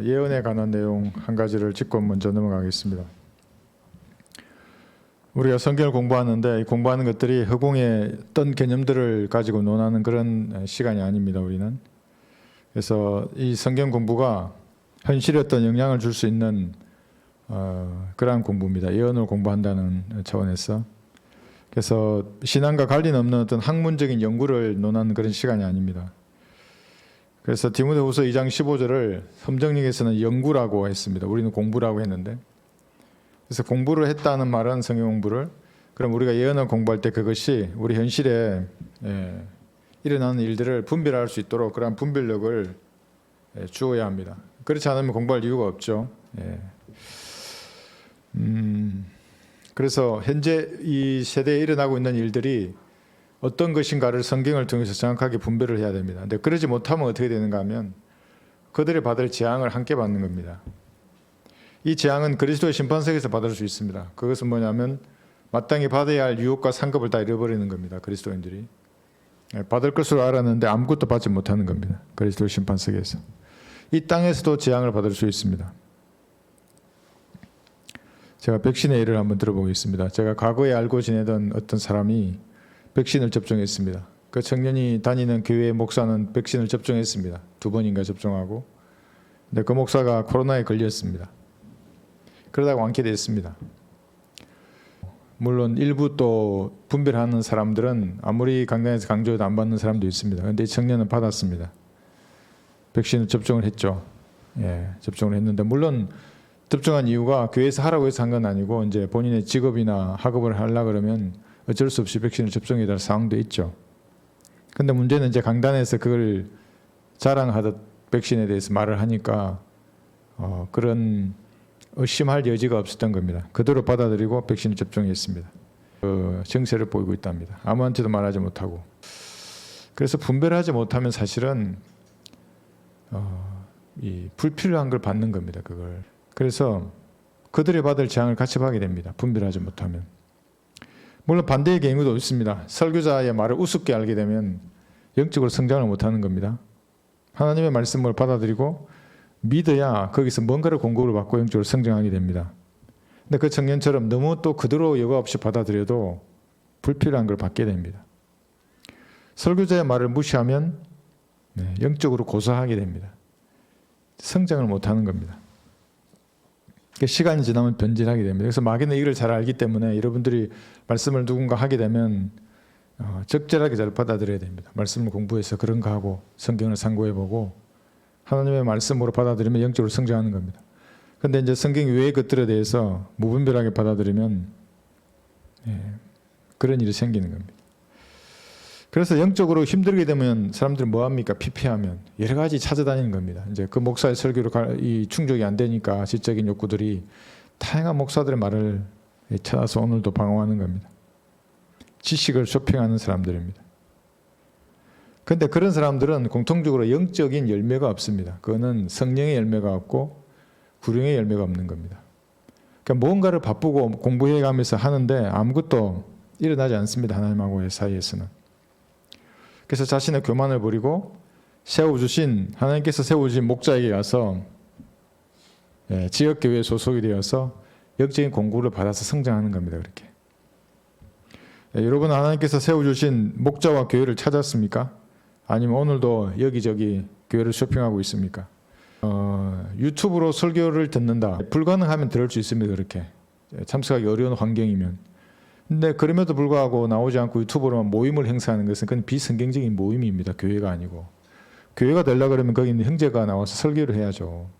예언에 관한 내용 한 가지를 짚고 먼저 넘어가겠습니다. 우리가 성경을 공부하는데 이 공부하는 것들이 허공의 어떤 개념들을 가지고 논하는 그런 시간이 아닙니다. 우리는. 그래서 이 성경 공부가 현실에 어떤 영향을 줄 수 있는 그러한 공부입니다. 예언을 공부한다는 차원에서. 그래서 신앙과 관련 없는 어떤 학문적인 연구를 논하는 그런 시간이 아닙니다. 그래서 디모데후서 2장 15절을 섬정역에서는 연구라고 했습니다. 우리는 공부라고 했는데, 그래서 공부를 했다는 말은 성경 공부를, 그럼 우리가 예언을 공부할 때 그것이 우리 현실에 일어나는 일들을 분별할 수 있도록 그러한 분별력을 주어야 합니다. 그렇지 않으면 공부할 이유가 없죠. 그래서 현재 이 세대에 일어나고 있는 일들이 어떤 것인가를 성경을 통해서 정확하게 분별을 해야 됩니다. 근데 그러지 못하면 어떻게 되는가 하면 그들이 받을 재앙을 함께 받는 겁니다. 이 재앙은 그리스도의 심판석에서 받을 수 있습니다. 그것은 뭐냐면 마땅히 받아야 할 유혹과 상급을 다 잃어버리는 겁니다. 그리스도인들이. 받을 것으로 알았는데 아무것도 받지 못하는 겁니다. 그리스도의 심판석에서. 이 땅에서도 재앙을 받을 수 있습니다. 제가 백신의 예를 한번 들어보겠습니다. 제가 과거에 알고 지내던 어떤 사람이 백신을 접종했습니다. 그 청년이 다니는 교회의 목사는 백신을 접종했습니다. 2번인가 접종하고. 근데 그 목사가 코로나에 걸렸습니다. 그러다가 완쾌됐습니다. 물론 일부 또 분별하는 사람들은 아무리 강단에서 강조해도 안 받는 사람도 있습니다. 그런데 이 청년은 받았습니다. 백신을 접종을 했죠. 접종을 했는데 물론 접종한 이유가 교회에서 하라고 해서 한 건 아니고 이제 본인의 직업이나 학업을 하려고 그러면 어쩔 수 없이 백신을 접종해야 될 상황도 있죠. 근데 문제는 이제 강단에서 그걸 자랑하듯 백신에 대해서 말을 하니까 그런 의심할 여지가 없었던 겁니다. 그대로 받아들이고 백신을 접종했습니다. 정세를 보이고 있답니다. 아무한테도 말하지 못하고. 그래서 분별하지 못하면 사실은 이 불필요한 걸 받는 겁니다. 그걸. 그래서 그들이 받을 재앙을 같이 받게 됩니다. 분별하지 못하면. 물론 반대의 경우도 있습니다. 설교자의 말을 우습게 알게 되면 영적으로 성장을 못하는 겁니다. 하나님의 말씀을 받아들이고 믿어야 거기서 뭔가를 공급을 받고 영적으로 성장하게 됩니다. 근데 그 청년처럼 너무 또 그대로 여과 없이 받아들여도 불필요한 걸 받게 됩니다. 설교자의 말을 무시하면 영적으로 고사하게 됩니다. 성장을 못하는 겁니다. 시간이 지나면 변질하게 됩니다. 그래서 마귀는 이걸 잘 알기 때문에 여러분들이 말씀을 누군가 하게 되면 적절하게 잘 받아들여야 됩니다. 말씀을 공부해서 그런가 하고 성경을 상고해보고 하나님의 말씀으로 받아들이면 영적으로 성장하는 겁니다. 그런데 이제 성경 외의 것들에 대해서 무분별하게 받아들이면 그런 일이 생기는 겁니다. 그래서 영적으로 힘들게 되면 사람들은 뭐합니까? 피폐하면 여러 가지 찾아다니는 겁니다. 이제 그 목사의 설교로 이 충족이 안 되니까 지적인 욕구들이 다양한 목사들의 말을 찾아서 오늘도 방어하는 겁니다. 지식을 쇼핑하는 사람들입니다. 그런데 그런 사람들은 공통적으로 영적인 열매가 없습니다. 그거는 성령의 열매가 없고 구령의 열매가 없는 겁니다. 그러니까 무언가를 바쁘고 공부해 가면서 하는데 아무것도 일어나지 않습니다. 하나님하고의 사이에서는. 그래서 자신의 교만을 버리고 하나님께서 세워주신 목자에게 가서 지역교회에 소속이 되어서 영적인 공부를 받아서 성장하는 겁니다. 그렇게. 여러분 하나님께서 세워주신 목자와 교회를 찾았습니까? 아니면 오늘도 여기저기 교회를 쇼핑하고 있습니까? 유튜브로 설교를 듣는다. 불가능하면 들을 수 있습니다. 그렇게. 참석하기 어려운 환경이면. 근데 그럼에도 불구하고 나오지 않고 유튜브로만 모임을 행사하는 것은 그건 비성경적인 모임입니다. 교회가 아니고. 교회가 되려고 그러면 거기 있는 형제가 나와서 설교를 해야죠.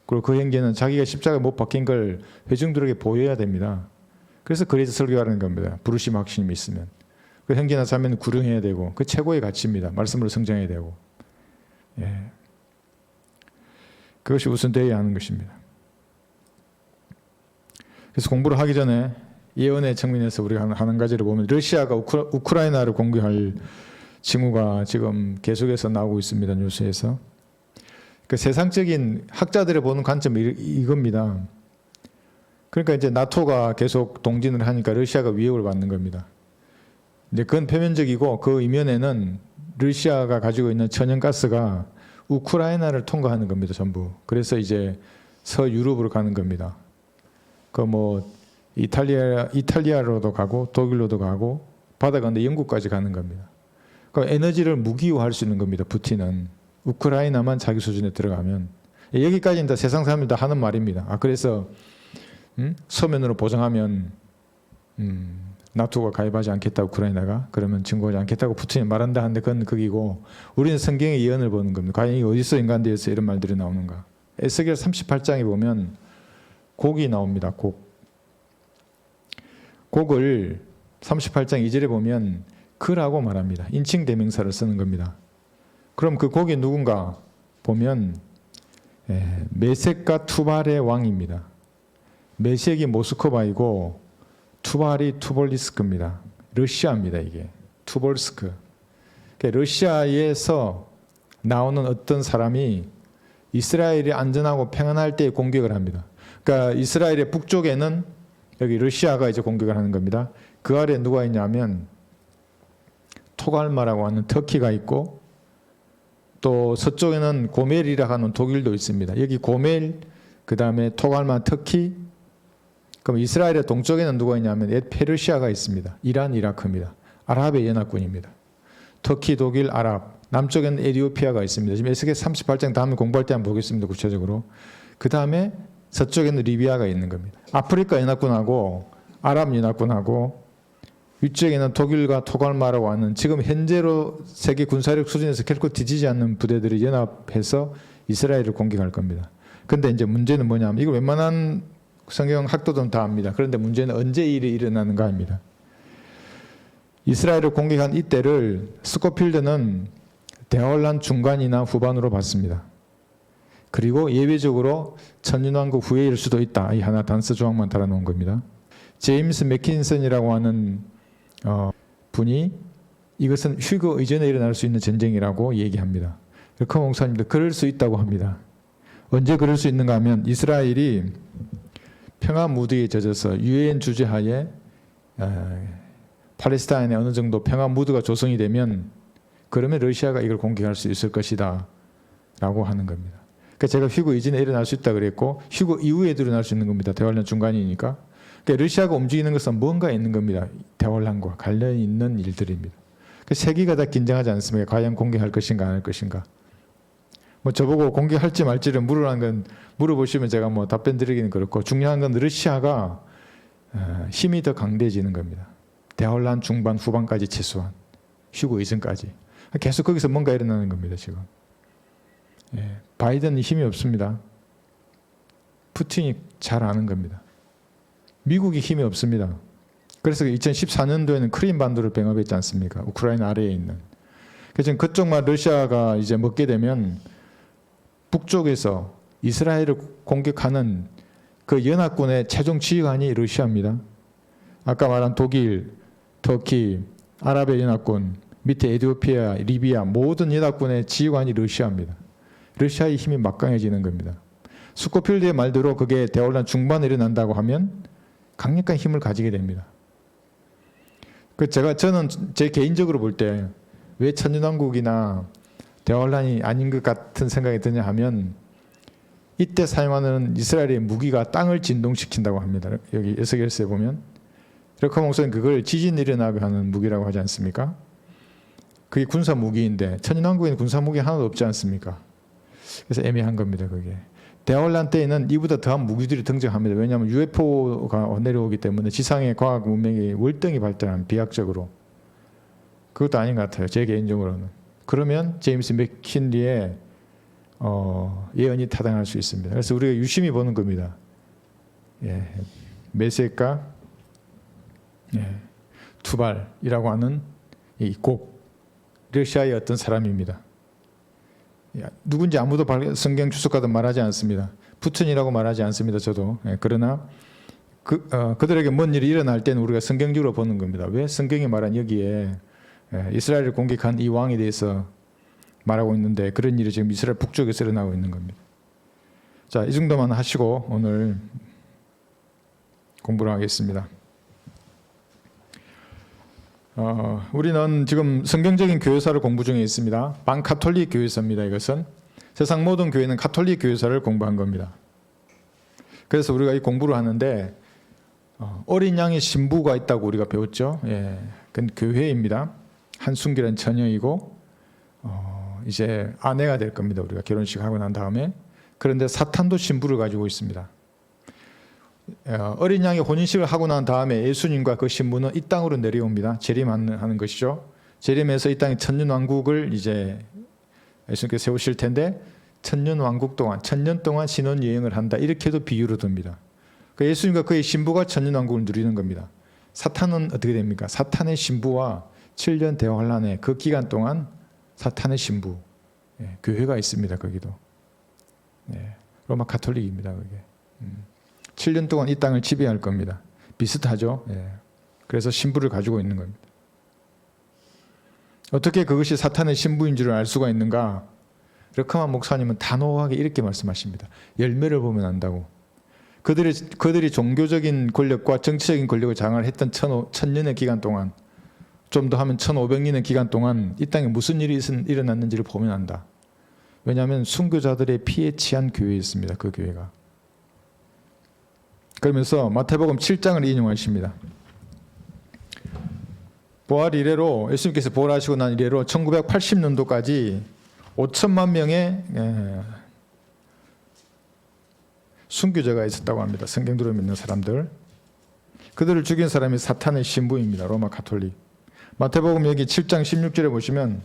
그리고 그 형제는 자기가 십자가에 못 박힌 걸 회중들에게 보여야 됩니다. 그래서 그래서 설교하는 겁니다. 부르심 확신이 있으면. 그 형제나 자매는 구령해야 되고 그 최고의 가치입니다. 말씀으로 성장해야 되고. 그것이 우선되어야 하는 것입니다. 그래서 공부를 하기 전에 예언의 측면에서 우리가 하는 가지를 보면 러시아가 우크라이나를 공격할 징후가 지금 계속해서 나오고 있습니다. 뉴스에서. 그 세상적인 학자들이 보는 관점이 이겁니다. 그러니까 이제 나토가 계속 동진을 하니까 러시아가 위협을 받는 겁니다. 이제 그건 표면적이고 그 이면에는 러시아가 가지고 있는 천연가스가 우크라이나를 통과하는 겁니다. 전부. 그래서 이제 서유럽으로 가는 겁니다. 그 뭐 이탈리아로도 가고 독일로도 가고 바다 가는데 영국까지 가는 겁니다. 그 에너지를 무기화할 수 있는 겁니다. 푸틴은 우크라이나만 자기 수준에 들어가면 여기까지는 다 세상 사람들 다 하는 말입니다. 그래서 서면으로 보장하면 나토가 가입하지 않겠다 우크라이나가 그러면 증거하지 않겠다고 푸틴이 말한다 하는데 그건 거기고 우리는 성경의 예언을 보는 겁니다. 과연 이 어디서 인간되어서 이런 말들이 나오는가? 에스겔 38장에 보면 곡이 나옵니다. 곡을 38장 2절에 보면 그라고 말합니다. 인칭 대명사를 쓰는 겁니다. 그럼 그 곡이 누군가 보면 메섹과 투발의 왕입니다. 메섹이 모스크바이고 투발이 투볼리스크입니다. 러시아입니다. 이게 투볼스크. 러시아에서 나오는 어떤 사람이 이스라엘이 안전하고 평안할 때 공격을 합니다. 그러니까 이스라엘의 북쪽에는 여기 러시아가 이제 공격을 하는 겁니다. 그 아래 누가 있냐면 토갈마라고 하는 터키가 있고 또 서쪽에는 고멜이라고 하는 독일도 있습니다. 여기 고멜, 그 다음에 토갈마, 터키. 그럼 이스라엘의 동쪽에는 누가 있냐면 페르시아가 있습니다. 이란, 이라크입니다. 아랍의 연합군입니다. 터키, 독일, 아랍. 남쪽에는 에티오피아가 있습니다. 지금 에스겔 38장 다음에 공부할 때 한번 보겠습니다. 구체적으로. 그 다음에 서쪽에는 리비아가 있는 겁니다. 아프리카 연합군하고 아랍 연합군하고 위쪽에는 독일과 토갈마라고 하는 지금 현재로 세계 군사력 수준에서 결코 뒤지지 않는 부대들이 연합해서 이스라엘을 공격할 겁니다. 그런데 이제 문제는 뭐냐면 이걸 웬만한 성경 학도들은 다 압니다. 그런데 문제는 언제 이 일이 일어나는가 합니다. 이스라엘을 공격한 이때를 스코필드는 대환란 중간이나 후반으로 봤습니다. 그리고 예외적으로 천년왕국 후에일 수도 있다. 이 하나 단서 조항만 달아놓은 겁니다. 제임스 맥킨슨이라고 하는 분이 이것은 휴거 이전에 일어날 수 있는 전쟁이라고 얘기합니다. 그 목사님도 그럴 수 있다고 합니다. 언제 그럴 수 있는가 하면 이스라엘이 평화 무드에 젖어서 유엔 주재하에 팔레스타인에 어느 정도 평화 무드가 조성이 되면 그러면 러시아가 이걸 공격할 수 있을 것이다 라고 하는 겁니다. 그러니까 제가 휴거 이전에 일어날 수 있다 그랬고 휴거 이후에도 일어날 수 있는 겁니다. 대환란 중간이니까. 그러니까 러시아가 움직이는 것은 뭔가 있는 겁니다. 대환란과 관련 있는 일들입니다. 그러니까 세계가 다 긴장하지 않습니까? 과연 공격할 것인가 안 할 것인가. 뭐 저보고 공격할지 말지를 물으라는 건 물어보시면 제가 뭐 답변 드리기는 그렇고 중요한 건 러시아가 힘이 더 강대해지는 겁니다. 대환란 중반 후반까지 최소한 휴거 이전까지 계속 거기서 뭔가 일어나는 겁니다. 지금 바이든이 힘이 없습니다. 푸틴이 잘 아는 겁니다. 미국이 힘이 없습니다. 그래서 2014년도에는 크림 반도를 병합했지 않습니까? 우크라이나 아래에 있는. 그래서 그쪽만 러시아가 이제 먹게 되면 북쪽에서 이스라엘을 공격하는 그 연합군의 최종 지휘관이 러시아입니다. 아까 말한 독일, 터키, 아랍의 연합군, 밑에 에티오피아, 리비아 모든 연합군의 지휘관이 러시아입니다. 러시아의 힘이 막강해지는 겁니다. 스코필드의 말대로 그게 대환란 중반에 일어난다고 하면 강력한 힘을 가지게 됩니다. 저는 제 개인적으로 볼 때 왜 천년왕국이나 대환란이 아닌 것 같은 생각이 드냐 하면 이때 사용하는 이스라엘의 무기가 땅을 진동시킨다고 합니다. 여기 에스겔서에 보면 르카 목사는 그걸 지진 일어나게 하는 무기라고 하지 않습니까? 그게 군사 무기인데 천년왕국에는 군사 무기 하나도 없지 않습니까? 그래서 애매한 겁니다. 그게. 대환란 때에는 이보다 더한 무기들이 등장합니다. 왜냐하면 UFO가 내려오기 때문에 지상의 과학 문명이 월등히 발달한 비약적으로. 그것도 아닌 것 같아요. 제 개인적으로는. 그러면 제임스 맥킨리의 예언이 타당할 수 있습니다. 그래서 우리가 유심히 보는 겁니다. 메섹과 투발이라고 하는 이 곡 러시아의 어떤 사람입니다. 누군지 아무도 성경 주석가도 말하지 않습니다. 푸틴이라고 말하지 않습니다. 저도. 그러나 그들에게 뭔 일이 일어날 때는 우리가 성경적으로 보는 겁니다. 왜 성경이 말한 여기에 이스라엘을 공격한 이 왕에 대해서 말하고 있는데 그런 일이 지금 이스라엘 북쪽에서 일어나고 있는 겁니다. 자, 이 정도만 하시고 오늘 공부를 하겠습니다. 우리는 지금 성경적인 교회사를 공부 중에 있습니다. 반카톨릭 교회사입니다. 이것은 세상 모든 교회는 가톨릭 교회사를 공부한 겁니다. 그래서 우리가 이 공부를 하는데 어린 양의 신부가 있다고 우리가 배웠죠. 예, 그건 교회입니다. 한순기란 처녀이고 이제 아내가 될 겁니다. 우리가 결혼식 하고 난 다음에. 그런데 사탄도 신부를 가지고 있습니다. 어린 양의 혼인식을 하고 난 다음에 예수님과 그 신부는 이 땅으로 내려옵니다. 재림하는 것이죠. 재림해서 이 땅의 천년왕국을 이제 예수님께서 세우실 텐데 천년왕국 동안 천년 동안 신혼여행을 한다. 이렇게도 비유로 듭니다. 예수님과 그의 신부가 천년왕국을 누리는 겁니다. 사탄은 어떻게 됩니까? 사탄의 신부와 7년 대환란의 그 기간 동안 사탄의 신부, 교회가 있습니다. 거기도. 로마 가톨릭입니다. 그게. 7년 동안 이 땅을 지배할 겁니다. 비슷하죠. 그래서 신부를 가지고 있는 겁니다. 어떻게 그것이 사탄의 신부인 줄을 알 수가 있는가? 르크만 목사님은 단호하게 이렇게 말씀하십니다. 열매를 보면 안다고. 그들이 종교적인 권력과 정치적인 권력을 장악을 했던 1000년의 기간 동안, 좀 더 하면 1500년의 기간 동안 이 땅에 무슨 일이 일어났는지를 보면 안다. 왜냐하면 순교자들의 피에 취한 교회였습니다. 그 교회가. 그러면서 마태복음 7장을 인용하십니다. 부활 이래로, 예수님께서 부활하시고 난 이래로 1980년도까지 5천만 명의 순교자가 있었다고 합니다. 성경대로 믿는 사람들. 그들을 죽인 사람이 사탄의 신부입니다. 로마 가톨릭. 마태복음 여기 7장 16절에 보시면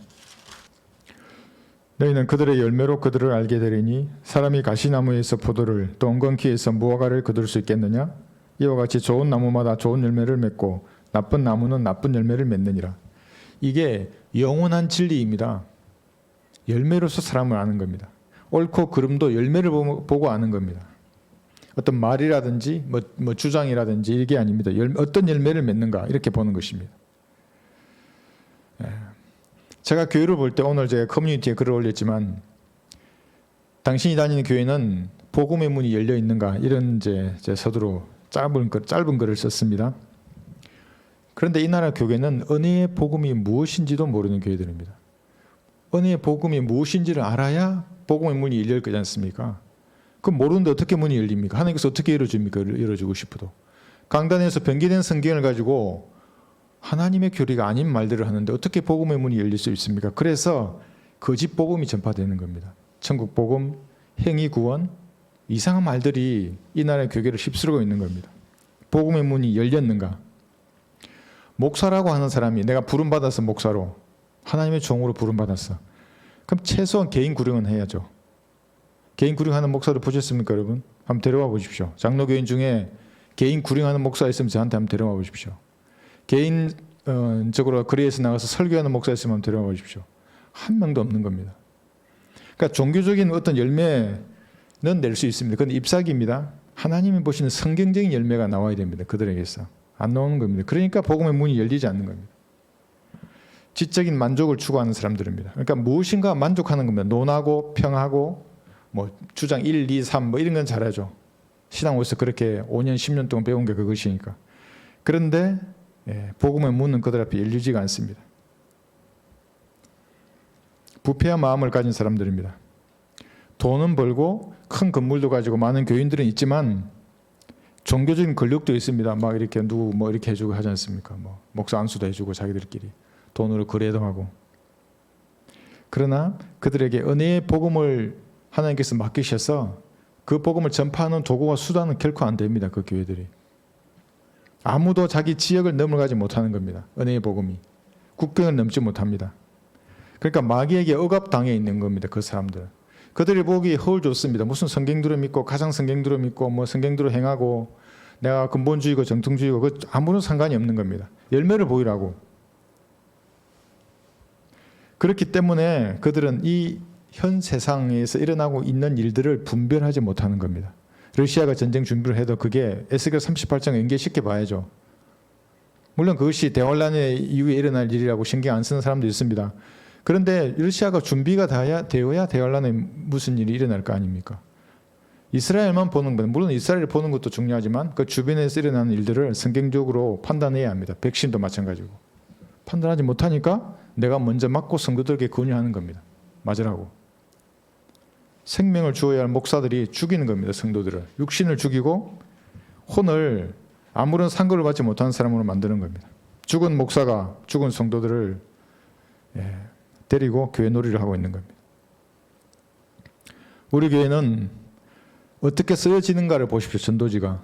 너희는 그들의 열매로 그들을 알게 되리니 사람이 가시나무에서 포도를 또 엉겅퀴에서 무화과를 거둘 수 있겠느냐? 이와 같이 좋은 나무마다 좋은 열매를 맺고 나쁜 나무는 나쁜 열매를 맺느니라. 이게 영원한 진리입니다. 열매로서 사람을 아는 겁니다. 옳고 그름도 열매를 보고 아는 겁니다. 어떤 말이라든지 뭐 주장이라든지 이게 아닙니다. 어떤 열매를 맺는가 이렇게 보는 것입니다. 제가 교회를 볼 때 오늘 제가 커뮤니티에 글을 올렸지만 당신이 다니는 교회는 복음의 문이 열려 있는가 이런 제 서두로 짧은 글을 썼습니다. 그런데 이 나라 교회는 은혜의 복음이 무엇인지도 모르는 교회들입니다. 은혜의 복음이 무엇인지를 알아야 복음의 문이 열릴 거지 않습니까? 그럼 모르는데 어떻게 문이 열립니까? 하나님께서 어떻게 열어줍니까? 열어주고 싶어도. 강단에서 변기된 성경을 가지고 하나님의 교리가 아닌 말들을 하는데 어떻게 복음의 문이 열릴 수 있습니까? 그래서 거짓 복음이 전파되는 겁니다. 천국 복음, 행위 구원, 이상한 말들이 이 나라의 교회를 휩쓸고 있는 겁니다. 복음의 문이 열렸는가? 목사라고 하는 사람이 내가 부름받아서 목사로 하나님의 종으로 부름받았어. 그럼 최소한 개인 구령은 해야죠. 개인 구령하는 목사를 보셨습니까, 여러분? 한번 데려와 보십시오. 장로교인 중에 개인 구령하는 목사 있으면 저한테 한번 데려와 보십시오. 개인적으로 거리에서 나가서 설교하는 목사 있으면 한번 데려와 보십시오. 한 명도 없는 겁니다. 그러니까 종교적인 어떤 열매는 낼 수 있습니다. 그건 잎사귀입니다. 하나님이 보시는 성경적인 열매가 나와야 됩니다. 그들에게서. 안 나오는 겁니다. 그러니까 복음의 문이 열리지 않는 겁니다. 지적인 만족을 추구하는 사람들입니다. 그러니까 무엇인가 만족하는 겁니다. 논하고 평하고 뭐 주장 1, 2, 3 뭐 이런 건 잘하죠. 신앙에서 그렇게 5년, 10년 동안 배운 게 그것이니까. 그런데 복음의 문은 그들 앞에 열리지가 않습니다. 부패한 마음을 가진 사람들입니다. 돈은 벌고 큰 건물도 가지고 많은 교인들은 있지만 종교적인 권력도 있습니다. 막 이렇게 누구 뭐 이렇게 해주고 하지 않습니까? 뭐 목사 안수도 해주고 자기들끼리 돈으로 거래도 하고. 그러나 그들에게 은혜의 복음을 하나님께서 맡기셔서 그 복음을 전파하는 도구와 수단은 결코 안 됩니다. 그 교회들이. 아무도 자기 지역을 넘어가지 못하는 겁니다. 은혜의 복음이. 국경을 넘지 못합니다. 그러니까 마귀에게 억압당해 있는 겁니다. 그 사람들. 그들이 보기 허울 좋습니다. 무슨 성경대로 믿고 가상 성경대로 믿고 뭐 성경대로 행하고 내가 근본주의고 정통주의고 그 아무런 상관이 없는 겁니다. 열매를 보이라고. 그렇기 때문에 그들은 이 현 세상에서 일어나고 있는 일들을 분별하지 못하는 겁니다. 러시아가 전쟁 준비를 해도 그게 에스겔 38장 연계시켜 봐야죠. 물론 그것이 대환란 이후에 일어날 일이라고 신경 안 쓰는 사람도 있습니다. 그런데 러시아가 준비가 되어야 대환란에 무슨 일이 일어날 거 아닙니까? 이스라엘만 보는 것, 물론 이스라엘을 보는 것도 중요하지만 그 주변에서 일어나는 일들을 성경적으로 판단해야 합니다. 백신도 마찬가지고. 판단하지 못하니까 내가 먼저 맞고 성도들에게 권유하는 겁니다. 맞으라고. 생명을 주어야 할 목사들이 죽이는 겁니다. 성도들을. 육신을 죽이고 혼을 아무런 상급을 받지 못하는 사람으로 만드는 겁니다. 죽은 목사가 죽은 성도들을 데리고 교회 놀이를 하고 있는 겁니다. 우리 교회는 어떻게 쓰여지는가를 보십시오. 전도지가.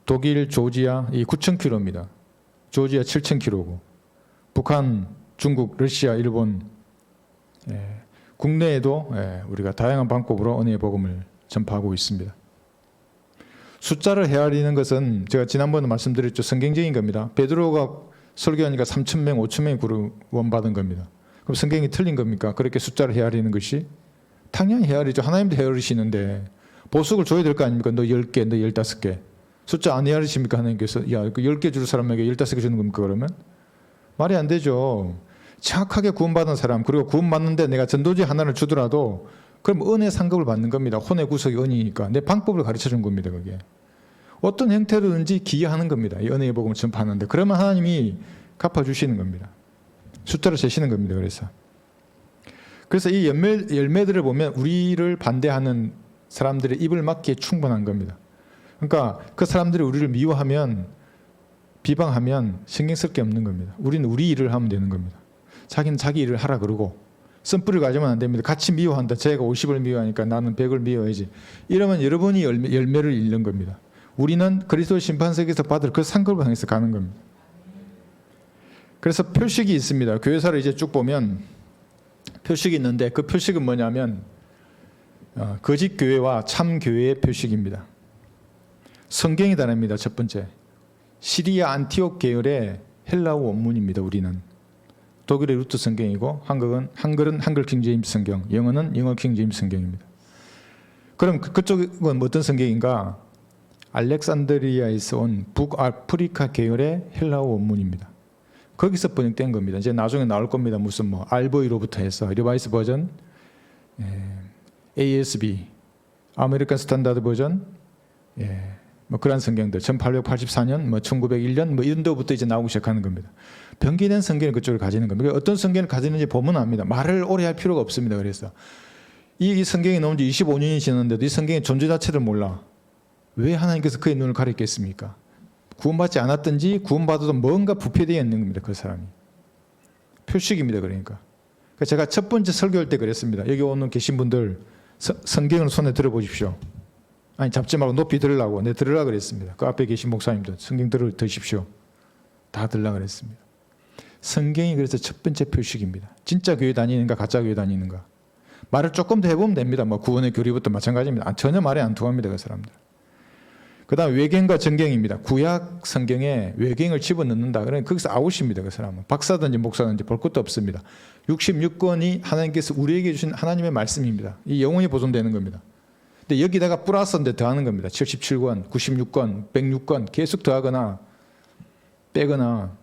독일, 조지아 이 9,000km입니다. 조지아 7,000km고 북한, 중국, 러시아, 일본 국내에도 우리가 다양한 방법으로 은혜의 복음을 전파하고 있습니다. 숫자를 헤아리는 것은 제가 지난번에 말씀드렸죠. 성경적인 겁니다. 베드로가 설교하니까 3,000명, 5,000명이 구원받은 겁니다. 그럼 성경이 틀린 겁니까? 그렇게 숫자를 헤아리는 것이? 당연히 헤아리죠. 하나님도 헤아리시는데 보석을 줘야 될 거 아닙니까? 너 10개, 너 15개. 숫자 안 헤아리십니까? 하나님께서. 야, 그 10개 줄 사람에게 15개 주는 겁니까? 그러면? 말이 안 되죠. 정확하게 구원받은 사람, 그리고 구원받는데 내가 전도지 하나를 주더라도 그럼 은혜 상급을 받는 겁니다. 혼의 구속이 은이니까. 내 방법을 가르쳐 준 겁니다. 그게. 어떤 형태로든지 기여하는 겁니다. 이 은혜의 복음을 전파하는데. 그러면 하나님이 갚아주시는 겁니다. 숫자를 재시는 겁니다. 그래서 이 열매들을 보면 우리를 반대하는 사람들의 입을 막기에 충분한 겁니다. 그러니까 그 사람들이 우리를 미워하면, 비방하면 신경 쓸 게 없는 겁니다. 우리는 우리 일을 하면 되는 겁니다. 자기는 자기 일을 하라 그러고 쓴뿌리를 가지면 안 됩니다. 같이 미워한다. 제가 50을 미워하니까 나는 100을 미워해야지. 이러면 여러분이 열매를 잃는 겁니다. 우리는 그리스도 심판석에서 받을 그 상급을 향해서 가는 겁니다. 그래서 표식이 있습니다. 교회사를 이제 쭉 보면 표식이 있는데 그 표식은 뭐냐면 거짓 교회와 참 교회의 표식입니다. 성경이 다릅니다. 첫 번째, 시리아 안티옥 계열의 헬라어 원문입니다. 우리는 독일의 루트 성경이고 한글은 한글 킹제임스 성경, 영어는 영어 킹제임스 성경입니다. 그럼 그쪽은 어떤 성경인가? 알렉산드리아에서 온 북아프리카 계열의 헬라어 원문입니다. 거기서 번역된 겁니다. 이제 나중에 나올 겁니다. 무슨 뭐 알보이로부터 해서 리바이스 버전, ASB, 아메리칸 스탠다드 버전, 뭐 그런 성경들 1884년, 뭐 1901년 뭐 이런 데부터 이제 나오기 시작하는 겁니다. 변기된 성경을 그쪽을 가지는 겁니다. 어떤 성경을 가지는지 보면 압니다. 말을 오래 할 필요가 없습니다. 그래서 이 성경이 나온 지 25년이 지났는데도 이 성경의 존재 자체를 몰라. 왜 하나님께서 그의 눈을 가렸겠습니까? 구원받지 않았든지 구원받아도 뭔가 부패되어 있는 겁니다. 그 사람이. 표식입니다. 그러니까 제가 첫 번째 설교할 때 그랬습니다. 여기 오는 계신 분들 성경을 손에 들어보십시오. 아니 잡지 말고 높이 들으라고. 내 들으라 그랬습니다. 그 앞에 계신 목사님들 성경 드십시오. 다 들으라 그랬습니다. 성경이 그래서 첫 번째 표식입니다. 진짜 교회 다니는가 가짜 교회 다니는가. 말을 조금 더 해보면 됩니다. 뭐 구원의 교리부터 마찬가지입니다. 전혀 말에 안 통합니다. 그 사람들. 그 다음 외경과 정경입니다. 구약 성경에 외경을 집어넣는다. 그러면 거기서 아웃입니다. 그 사람은. 박사든지 목사든지 볼 것도 없습니다. 66권이 하나님께서 우리에게 주신 하나님의 말씀입니다. 이 영원히 보존되는 겁니다. 근데 여기다가 플러스인데 더하는 겁니다. 77권, 96권, 106권 계속 더하거나 빼거나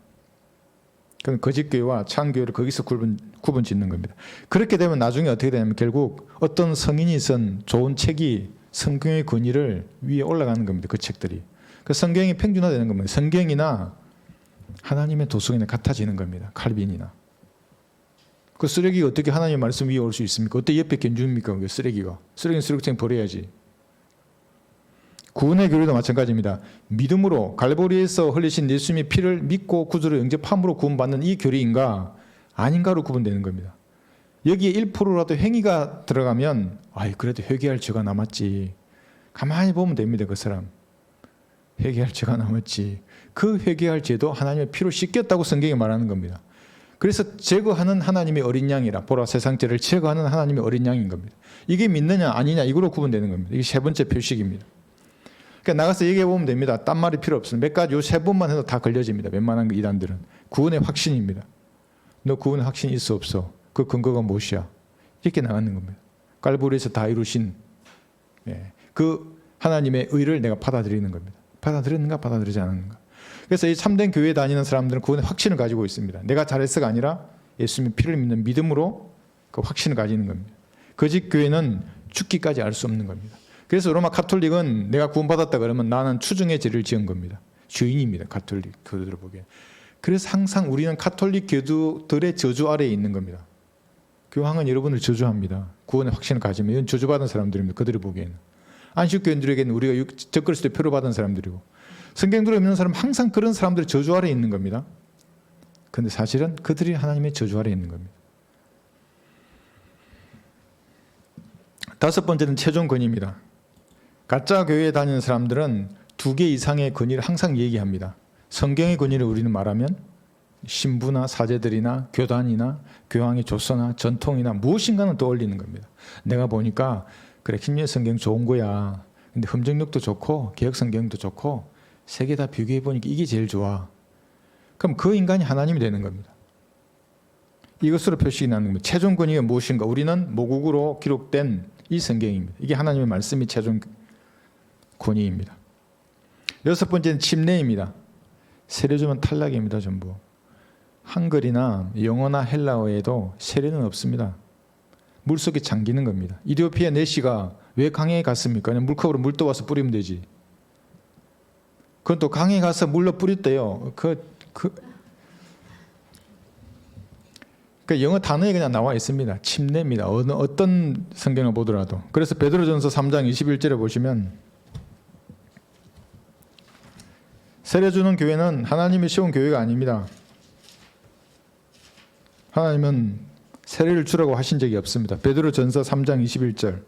그건 거짓교회와 참교회를 거기서 구분 짓는 겁니다. 그렇게 되면 나중에 어떻게 되냐면 결국 어떤 성인이 쓴 좋은 책이 성경의 권위를 위에 올라가는 겁니다. 그 책들이. 그 성경이 평준화되는 겁니다. 성경이나 하나님의 도성이나 같아지는 겁니다. 칼빈이나. 그 쓰레기가 어떻게 하나님의 말씀 위에 올 수 있습니까? 어떻게 옆에 견줍니까? 그 쓰레기가. 쓰레기는 쓰레기통에 버려야지. 구원의 교리도 마찬가지입니다. 믿음으로 갈보리에서 흘리신 예수님의 피를 믿고 구주로 영접함으로 구원받는 이 교리인가 아닌가로 구분되는 겁니다. 여기에 1%라도 행위가 들어가면 그래도 회개할 죄가 남았지. 가만히 보면 됩니다. 그 사람. 회개할 죄가 남았지. 그 회개할 죄도 하나님의 피로 씻겼다고 성경이 말하는 겁니다. 그래서 제거하는 하나님의 어린 양이라 보라 세상 죄를 제거하는 하나님의 어린 양인 겁니다. 이게 믿느냐 아니냐 이거로 구분되는 겁니다. 이게 세 번째 표식입니다. 그러니까 나가서 얘기해 보면 됩니다. 딴 말이 필요 없습니다. 몇 가지 요 세 번만 해도 다 걸려집니다. 웬만한 그 이단들은. 구원의 확신입니다. 너 구원의 확신이 있어 없어? 그 근거가 무엇이야? 이렇게 나가는 겁니다. 갈보리에서 다 이루신 그 하나님의 의를 내가 받아들이는 겁니다. 받아들였는가 받아들이지 않았는가. 그래서 이 참된 교회에 다니는 사람들은 구원의 확신을 가지고 있습니다. 내가 잘했어가 아니라 예수님의 피를 믿는 믿음으로 그 확신을 가지는 겁니다. 거짓 교회는 죽기까지 알 수 없는 겁니다. 그래서 로마 가톨릭은 내가 구원받았다 그러면 나는 추증의 죄를 지은 겁니다. 죄인입니다. 가톨릭 교도들 보기에. 그래서 항상 우리는 가톨릭 교도들의 저주 아래에 있는 겁니다. 교황은 여러분을 저주합니다. 구원의 확신을 가지면 이건 저주받은 사람들입니다. 그들이 보기에는. 안식교인들에게는 우리가 적그리스도의 표를 받은 사람들이고 성경대로 믿는 사람은 항상 그런 사람들의 저주 아래에 있는 겁니다. 그런데 사실은 그들이 하나님의 저주 아래에 있는 겁니다. 다섯 번째는 최종 권위입니다. 가짜 교회에 다니는 사람들은 2개 이상의 권위를 항상 얘기합니다. 성경의 권위를 우리는 말하면 신부나 사제들이나 교단이나 교황의 조서나 전통이나 무엇인가는 떠올리는 겁니다. 내가 보니까 그래 김예 성경 좋은 거야. 근데 흠정력도 좋고 개혁 성경도 좋고 세 개 다 비교해 보니까 이게 제일 좋아. 그럼 그 인간이 하나님이 되는 겁니다. 이것으로 표식이 나는 겁니다. 최종 권위가 무엇인가? 우리는 모국으로 기록된 이 성경입니다. 이게 하나님의 말씀이 최종 권위입니다. 여섯 번째는 침례입니다. 세례주면 탈락입니다. 전부. 한글이나 영어나 헬라어에도 세례는 없습니다. 물속에 잠기는 겁니다. 이디오피아 내시가 왜 강에 갔습니까? 그냥 물컵으로 물 떠와서 뿌리면 되지. 그건 또 강에 가서 물로 뿌렸대요. 영어 단어에 그냥 나와 있습니다. 침례입니다. 어떤 성경을 보더라도. 그래서 베드로전서 3장 21절에 보시면 세례 주는 교회는 하나님이 세운 교회가 아닙니다. 하나님은 세례를 주라고 하신 적이 없습니다. 베드로전서 3장 21절.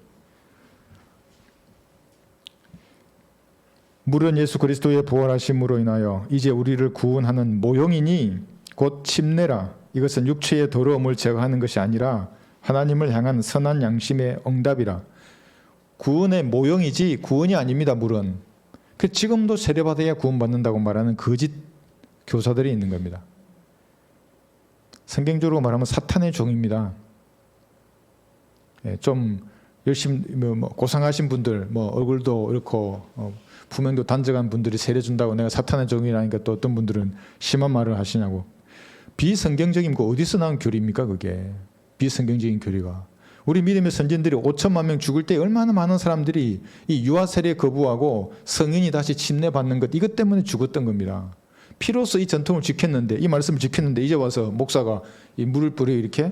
물은 예수 그리스도의 부활하심으로 인하여 이제 우리를 구원하는 모형이니 곧 침례라. 이것은 육체의 더러움을 제거하는 것이 아니라 하나님을 향한 선한 양심의 응답이라. 구원의 모형이지 구원이 아닙니다. 물은. 지금도 세례받아야 구원받는다고 말하는 거짓 교사들이 있는 겁니다. 성경적으로 말하면 사탄의 종입니다. 좀 열심히 고상하신 분들, 얼굴도 이렇고 부명도 단정한 분들이 세례 준다고 내가 사탄의 종이라니까 또 어떤 분들은 심한 말을 하시냐고. 비성경적인 거 어디서 나온 교리입니까? 그게 비성경적인 교리가. 우리 믿음의 선진들이 5천만 명 죽을 때 얼마나 많은 사람들이 이 유아 세례 거부하고 성인이 다시 침례받는 것 이것 때문에 죽었던 겁니다. 피로써 이 전통을 지켰는데 이 말씀을 지켰는데 이제 와서 목사가 이 물을 뿌려 이렇게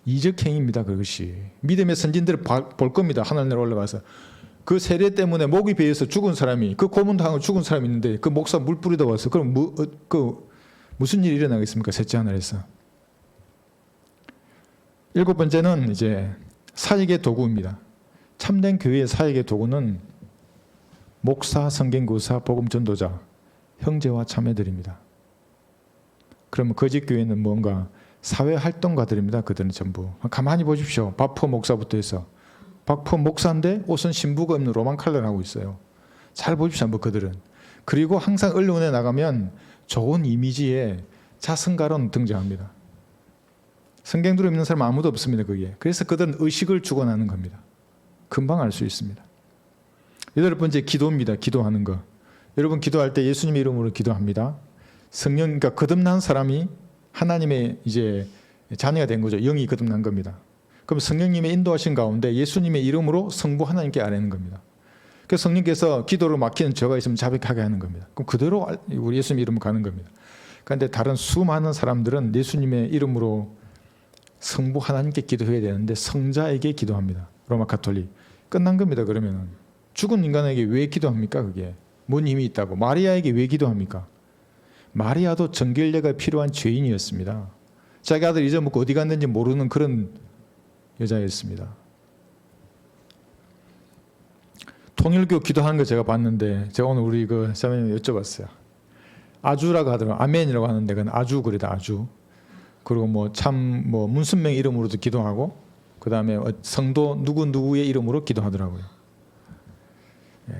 이적 행위입니다. 그것이 믿음의 선진들을 볼 겁니다. 하늘나라 올라가서 그 세례 때문에 목이 베어서 죽은 사람이 그 고문당하고 죽은 사람이 있는데 그 목사 물 뿌리다 와서 그럼 무슨 일이 일어나겠습니까? 셋째 하늘에서. 일곱 번째는 이제 사역의 도구입니다. 참된 교회의 사역의 도구는 목사, 성경교사, 복음전도자, 형제와 자매들입니다. 그러면 거짓 교회는 뭔가 사회활동가들입니다. 그들은 전부. 가만히 보십시오. 박포 목사부터 해서. 박포 목사인데 옷은 신부가 없는 로만 칼라를 하고 있어요. 잘 보십시오. 그들은. 그리고 항상 언론에 나가면 좋은 이미지의 자성가론 등장합니다. 성경대로 믿는 사람 아무도 없습니다. 그게. 그래서 그들은 의식을 주관하는 겁니다. 금방 알 수 있습니다. 여덟 번째 기도입니다. 기도하는 거. 여러분 기도할 때 예수님의 이름으로 기도합니다. 성령, 그러니까 거듭난 사람이 하나님의 이제 자녀가 된 거죠. 영이 거듭난 겁니다. 그럼 성령님의 인도하신 가운데 예수님의 이름으로 성부 하나님께 아뢰는 겁니다. 그래서 성령께서 기도를 막히는 죄가 있으면 자백하게 하는 겁니다. 그럼 그대로 우리 예수님 이름으로 가는 겁니다. 그런데 다른 수많은 사람들은 예수님의 이름으로 성부 하나님께 기도해야 되는데 성자에게 기도합니다. 로마 가톨릭. 끝난 겁니다. 그러면은. 죽은 인간에게 왜 기도합니까? 그게. 뭔 힘이 있다고. 마리아에게 왜 기도합니까? 마리아도 정결례가 필요한 죄인이었습니다. 자기 아들 잊어먹고 어디 갔는지 모르는 그런 여자였습니다. 통일교 기도하는 거 제가 봤는데 제가 오늘 우리 그 사모님 여쭤봤어요. 아주라고 하더라고요. 아멘이라고 하는데 그건 아주 그래다 아주. 그리고 문순명 이름으로도 기도하고 그 다음에 성도 누구의 이름으로 기도하더라고요. 예.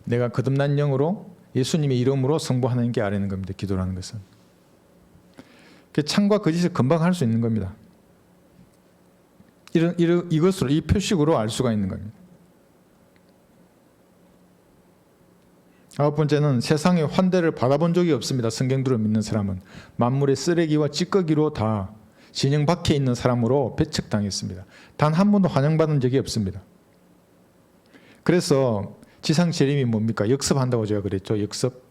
내가 거듭난 영으로 예수님의 이름으로 성부 하나님께 아뢰는 겁니다. 기도라는 것은. 참과 거짓을 금방 할 수 있는 겁니다. 이것으로 이 표식으로 알 수가 있는 겁니다. 아홉 번째는 세상의 환대를 받아본 적이 없습니다. 성경대로 믿는 사람은 만물의 쓰레기와 찌꺼기로 다 진영 밖에 있는 사람으로 배척당했습니다. 단 한 번도 환영받은 적이 없습니다. 그래서 지상 재림이 뭡니까? 역습한다고 제가 그랬죠. 역습.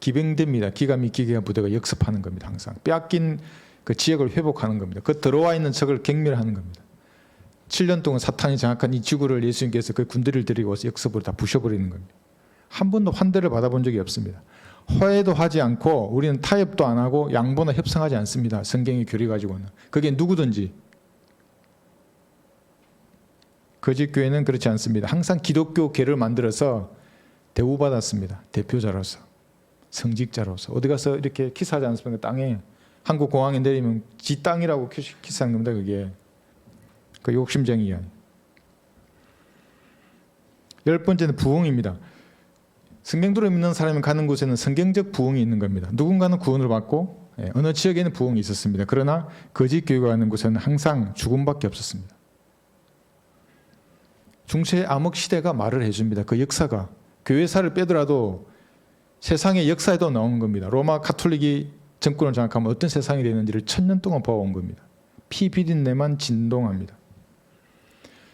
기병대입니다. 기가 및 기계가 부대가 역습하는 겁니다. 항상. 빼앗긴 그 지역을 회복하는 겁니다. 그 들어와 있는 적을 경멸하는 겁니다. 7년 동안 사탄이 장악한 이 지구를 예수님께서 그 군대를 데리고 와서 역습으로 다 부셔버리는 겁니다. 한 번도 환대를 받아본 적이 없습니다. 화해도 하지 않고 우리는 타협도 안 하고 양보나 협상하지 않습니다. 성경의 교리 가지고는. 그게 누구든지. 거짓 교회는 그렇지 않습니다. 항상 기독교계를 만들어서 대우받았습니다. 대표자로서, 성직자로서. 어디 가서 이렇게 키스하지 않습니까? 땅에. 한국 공항에 내리면 지 땅이라고 키스하는 겁니다. 그게. 그 욕심쟁이야. 10번째는 부흥입니다. 성경대로 믿는 사람이 가는 곳에는 성경적 부흥이 있는 겁니다. 누군가는 구원을 받고 어느 지역에는 부흥이 있었습니다. 그러나 거짓 교회가 가는 곳에는 항상 죽음밖에 없었습니다. 중세 암흑 시대가 말을 해줍니다. 그 역사가 교회사를 빼더라도 세상의 역사에도 나오는 겁니다. 로마 가톨릭이 정권을 장악하면 어떤 세상이 되는지를 1000년 동안 봐온 겁니다. 피 비린내만 진동합니다.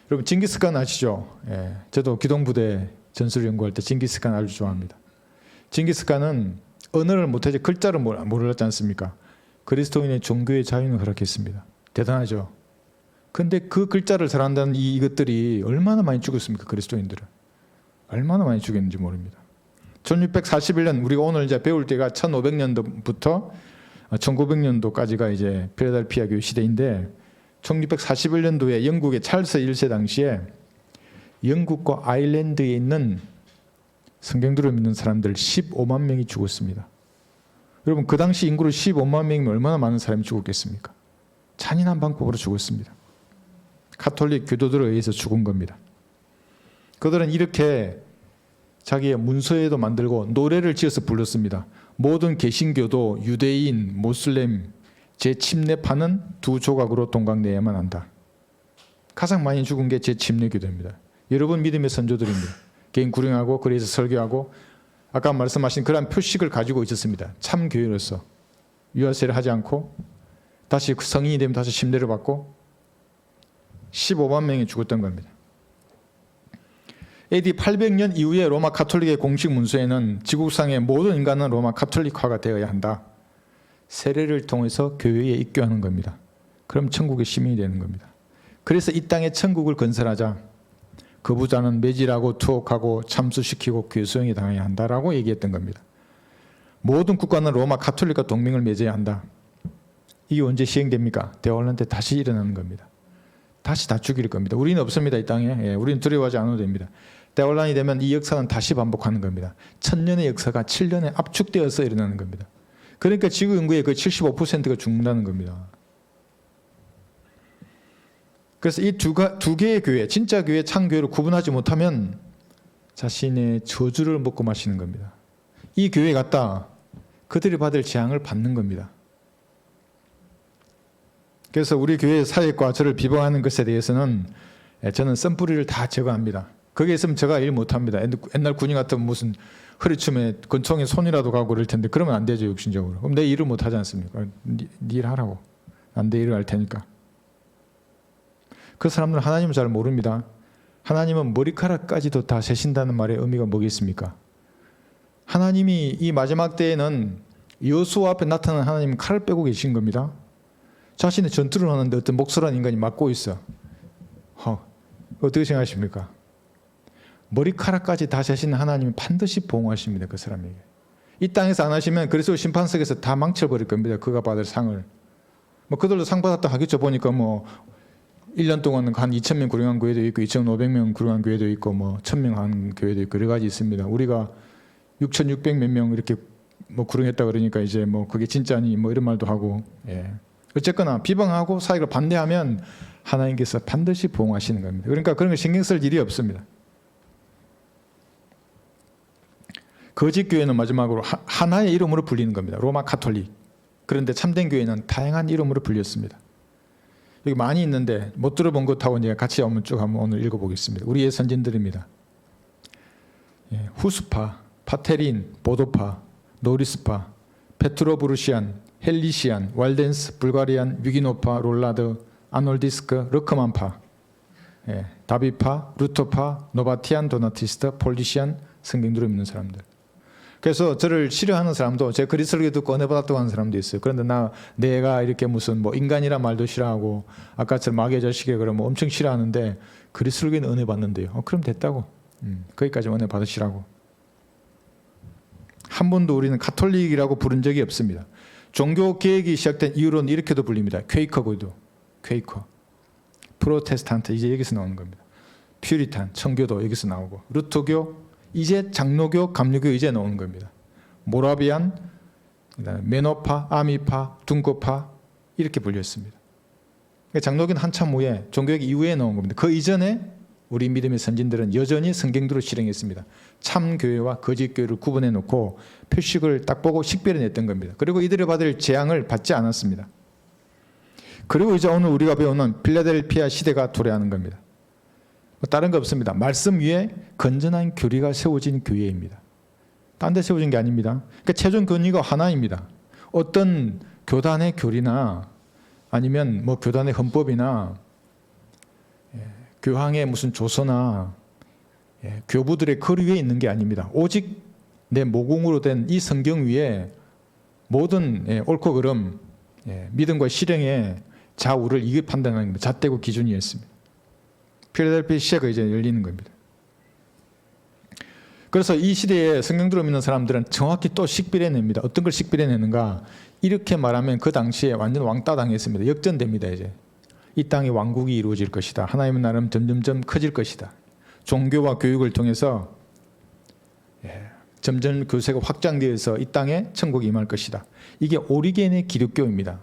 여러분 징기스칸 아시죠? 저도 기동부대 전술 연구할 때 징기스칸 아주 좋아합니다. 징기스칸은 언어를 못하지 글자를 몰랐지 않습니까? 그리스도인의 종교의 자유는 허락했습니다. 대단하죠? 근데 그 글자를 잘한다는 이것들이 얼마나 많이 죽었습니까? 그리스도인들은. 얼마나 많이 죽였는지 모릅니다. 1641년 우리가 오늘 이제 배울 때가 1500년도부터 1900년도까지가 이제 필라델피아 교회 시대인데 1641년도에 영국의 찰스 1세 당시에 영국과 아일랜드에 있는 성경대로 믿는 사람들 15만 명이 죽었습니다. 여러분 그 당시 인구로 15만 명이면 얼마나 많은 사람이 죽었겠습니까? 잔인한 방법으로 죽었습니다. 가톨릭 교도들에 의해서 죽은 겁니다. 그들은 이렇게 자기의 문서에도 만들고 노래를 지어서 불렀습니다. 모든 개신교도 유대인, 모슬렘, 재침례파는 두 조각으로 동강내야만 한다. 가장 많이 죽은 게 재침례교도입니다. 여러분 믿음의 선조들입니다. 개인 구령하고 그래서 설교하고 아까 말씀하신 그러한 표식을 가지고 있었습니다. 참 교회로서 유아세를 하지 않고 다시 성인이 되면 다시 침례를 받고 15만 명이 죽었던 겁니다. AD 800년 이후에 로마 가톨릭의 공식 문서에는 지구상의 모든 인간은 로마 가톨릭화가 되어야 한다. 세례를 통해서 교회에 입교하는 겁니다. 그럼 천국의 시민이 되는 겁니다. 그래서 이 땅에 천국을 건설하자. 거부자는 매질하고 투옥하고 참수시키고 교수형이 당해야 한다라고 얘기했던 겁니다. 모든 국가는 로마 가톨릭과 동맹을 맺어야 한다. 이게 언제 시행됩니까? 대환란 때 다시 일어나는 겁니다. 다시 다 죽일 겁니다. 우리는 없습니다. 이 땅에. 우리는 두려워하지 않아도 됩니다. 대환란이 되면 이 역사는 다시 반복하는 겁니다. 1000년의 역사가 7년에 압축되어서 일어나는 겁니다. 그러니까 지구 인구의 그 75%가 죽는다는 겁니다. 그래서 이 두 개의 교회, 진짜 교회, 참교회를 구분하지 못하면 자신의 저주를 먹고 마시는 겁니다. 이 교회 갔다 그들이 받을 재앙을 받는 겁니다. 그래서 우리 교회 사역과 저를 비방하는 것에 대해서는 저는 썬뿌리를 다 제거합니다. 거기에 있으면 제가 일 못합니다. 옛날 군인 같으면 무슨 허리춤에 권총에 손이라도 가고 그럴 텐데 그러면 안 되죠. 육신적으로. 그럼 내 일을 못하지 않습니까? 네 일 하라고. 난 내 일을 할 테니까. 그 사람들은 하나님을 잘 모릅니다. 하나님은 머리카락까지도 다 세신다는 말의 의미가 뭐겠습니까? 하나님이 이 마지막 때에는 여호수아 앞에 나타난 하나님은 칼을 빼고 계신 겁니다. 자신의 전투를 하는데 어떤 목소리한 인간이 막고 있어. 어떻게 생각하십니까? 머리카락까지 다 세신 하나님이 반드시 보응하십니다. 그 사람에게. 이 땅에서 안 하시면 그리스도 심판석에서 다 망쳐버릴 겁니다. 그가 받을 상을. 뭐 그들도 상 받았다 하겠죠. 보니까 뭐 1년 동안 한 2,000명 구령한 교회도 있고 2,500명 구령한 교회도 있고 뭐 1,000명 한 교회도 있고 여러 가지 있습니다. 우리가 6,600 몇 명 이렇게 뭐 구령했다 그러니까 이제 뭐 그게 진짜니 뭐 이런 말도 하고 어쨌거나 비방하고 사역을 반대하면 하나님께서 반드시 보응하시는 겁니다. 그러니까 그런 거 신경 쓸 일이 없습니다. 거짓 교회는 마지막으로 하나의 이름으로 불리는 겁니다. 로마 가톨릭. 그런데 참된 교회는 다양한 이름으로 불렸습니다. 여기 많이 있는데 못 들어본 것하고 이제 같이 한번 쭉 한번 오늘 읽어보겠습니다. 우리의 선진들입니다. 후스파, 파테린, 보도파, 노리스파, 페트로브루시안, 헬리시안, 왈덴스, 불가리안, 유기노파, 롤라드, 아놀디스크, 르크만파, 다비파, 루터파, 노바티안, 도나티스트, 폴리시안, 성경대로 믿는 사람들. 그래서 저를 싫어하는 사람도 제 그리스 설교 듣고 은혜 받았다고 하는 사람도 있어요. 그런데 내가 이렇게 무슨 뭐 인간이란 말도 싫어하고 아까처럼 마귀의 자식이 그러면 엄청 싫어하는데 그리스 설교는 은혜 받는데요. 그럼 됐다고. 거기까지 은혜 받으시라고. 한 번도 우리는 가톨릭이라고 부른 적이 없습니다. 종교 개혁이 시작된 이후로는 이렇게도 불립니다. 퀘이커교도, 퀘이커, 프로테스탄트 이제 여기서 나오는 겁니다. 퓨리탄, 청교도 여기서 나오고 루터교, 이제 장로교, 감리교 이제 나오는 겁니다. 모라비안, 메노파, 아미파, 둔코파 이렇게 불렸습니다. 장로교는 한참 후에 종교개혁 이후에 나온 겁니다. 그 이전에 우리 믿음의 선진들은 여전히 성경대로 실행했습니다. 참교회와 거짓교회를 구분해 놓고 표식을 딱 보고 식별해냈던 겁니다. 그리고 이들이 받을 재앙을 받지 않았습니다. 그리고 이제 오늘 우리가 배우는 필라델피아 시대가 도래하는 겁니다. 다른 거 없습니다. 말씀 위에 건전한 교리가 세워진 교회입니다. 딴 데 세워진 게 아닙니다. 그러니까 최종 권위가 하나입니다. 어떤 교단의 교리나 아니면 뭐 교단의 헌법이나 교황의 무슨 조서나 교부들의 글 위에 있는 게 아닙니다. 오직 내 모공으로 된 이 성경 위에 모든 옳고 그름, 믿음과 실행의 좌우를 이게 판단하는 겁니다. 잣대고 기준이었습니다. 필라델피아 시대가 이제 열리는 겁니다. 그래서 이 시대에 성경대로 믿는 사람들은 정확히 또 식별해냅니다. 어떤 걸 식별해내는가? 이렇게 말하면 그 당시에 완전 왕따 당했습니다. 역전됩니다. 이제 이 땅에 왕국이 이루어질 것이다. 하나님의 나라는 점점점 커질 것이다. 종교와 교육을 통해서 점점 교세가 확장되어서 이 땅에 천국이 임할 것이다. 이게 오리겐의 기독교입니다.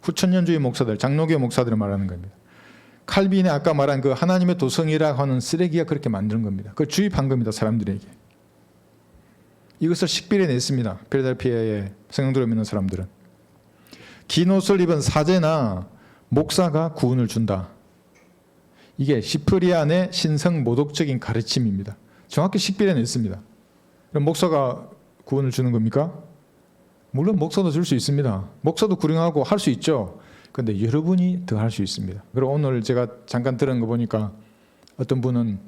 후천년주의 목사들, 장로교 목사들을 말하는 겁니다. 칼빈의 아까 말한 그 하나님의 도성이라고 하는 쓰레기가 그렇게 만드는 겁니다. 그걸 주입한 겁니다. 사람들에게. 이것을 식별해냈습니다. 필라델피아의 성경대로 믿는 사람들은. 긴 옷을 입은 사제나 목사가 구원을 준다. 이게 시프리안의 신성 모독적인 가르침입니다. 정확히 식별해냈습니다. 그럼 목사가 구원을 주는 겁니까? 물론 목사도 줄 수 있습니다. 목사도 구령하고 할 수 있죠. 그런데 여러분이 더 할 수 있습니다. 그리고 오늘 제가 잠깐 들은 거 보니까 어떤 분은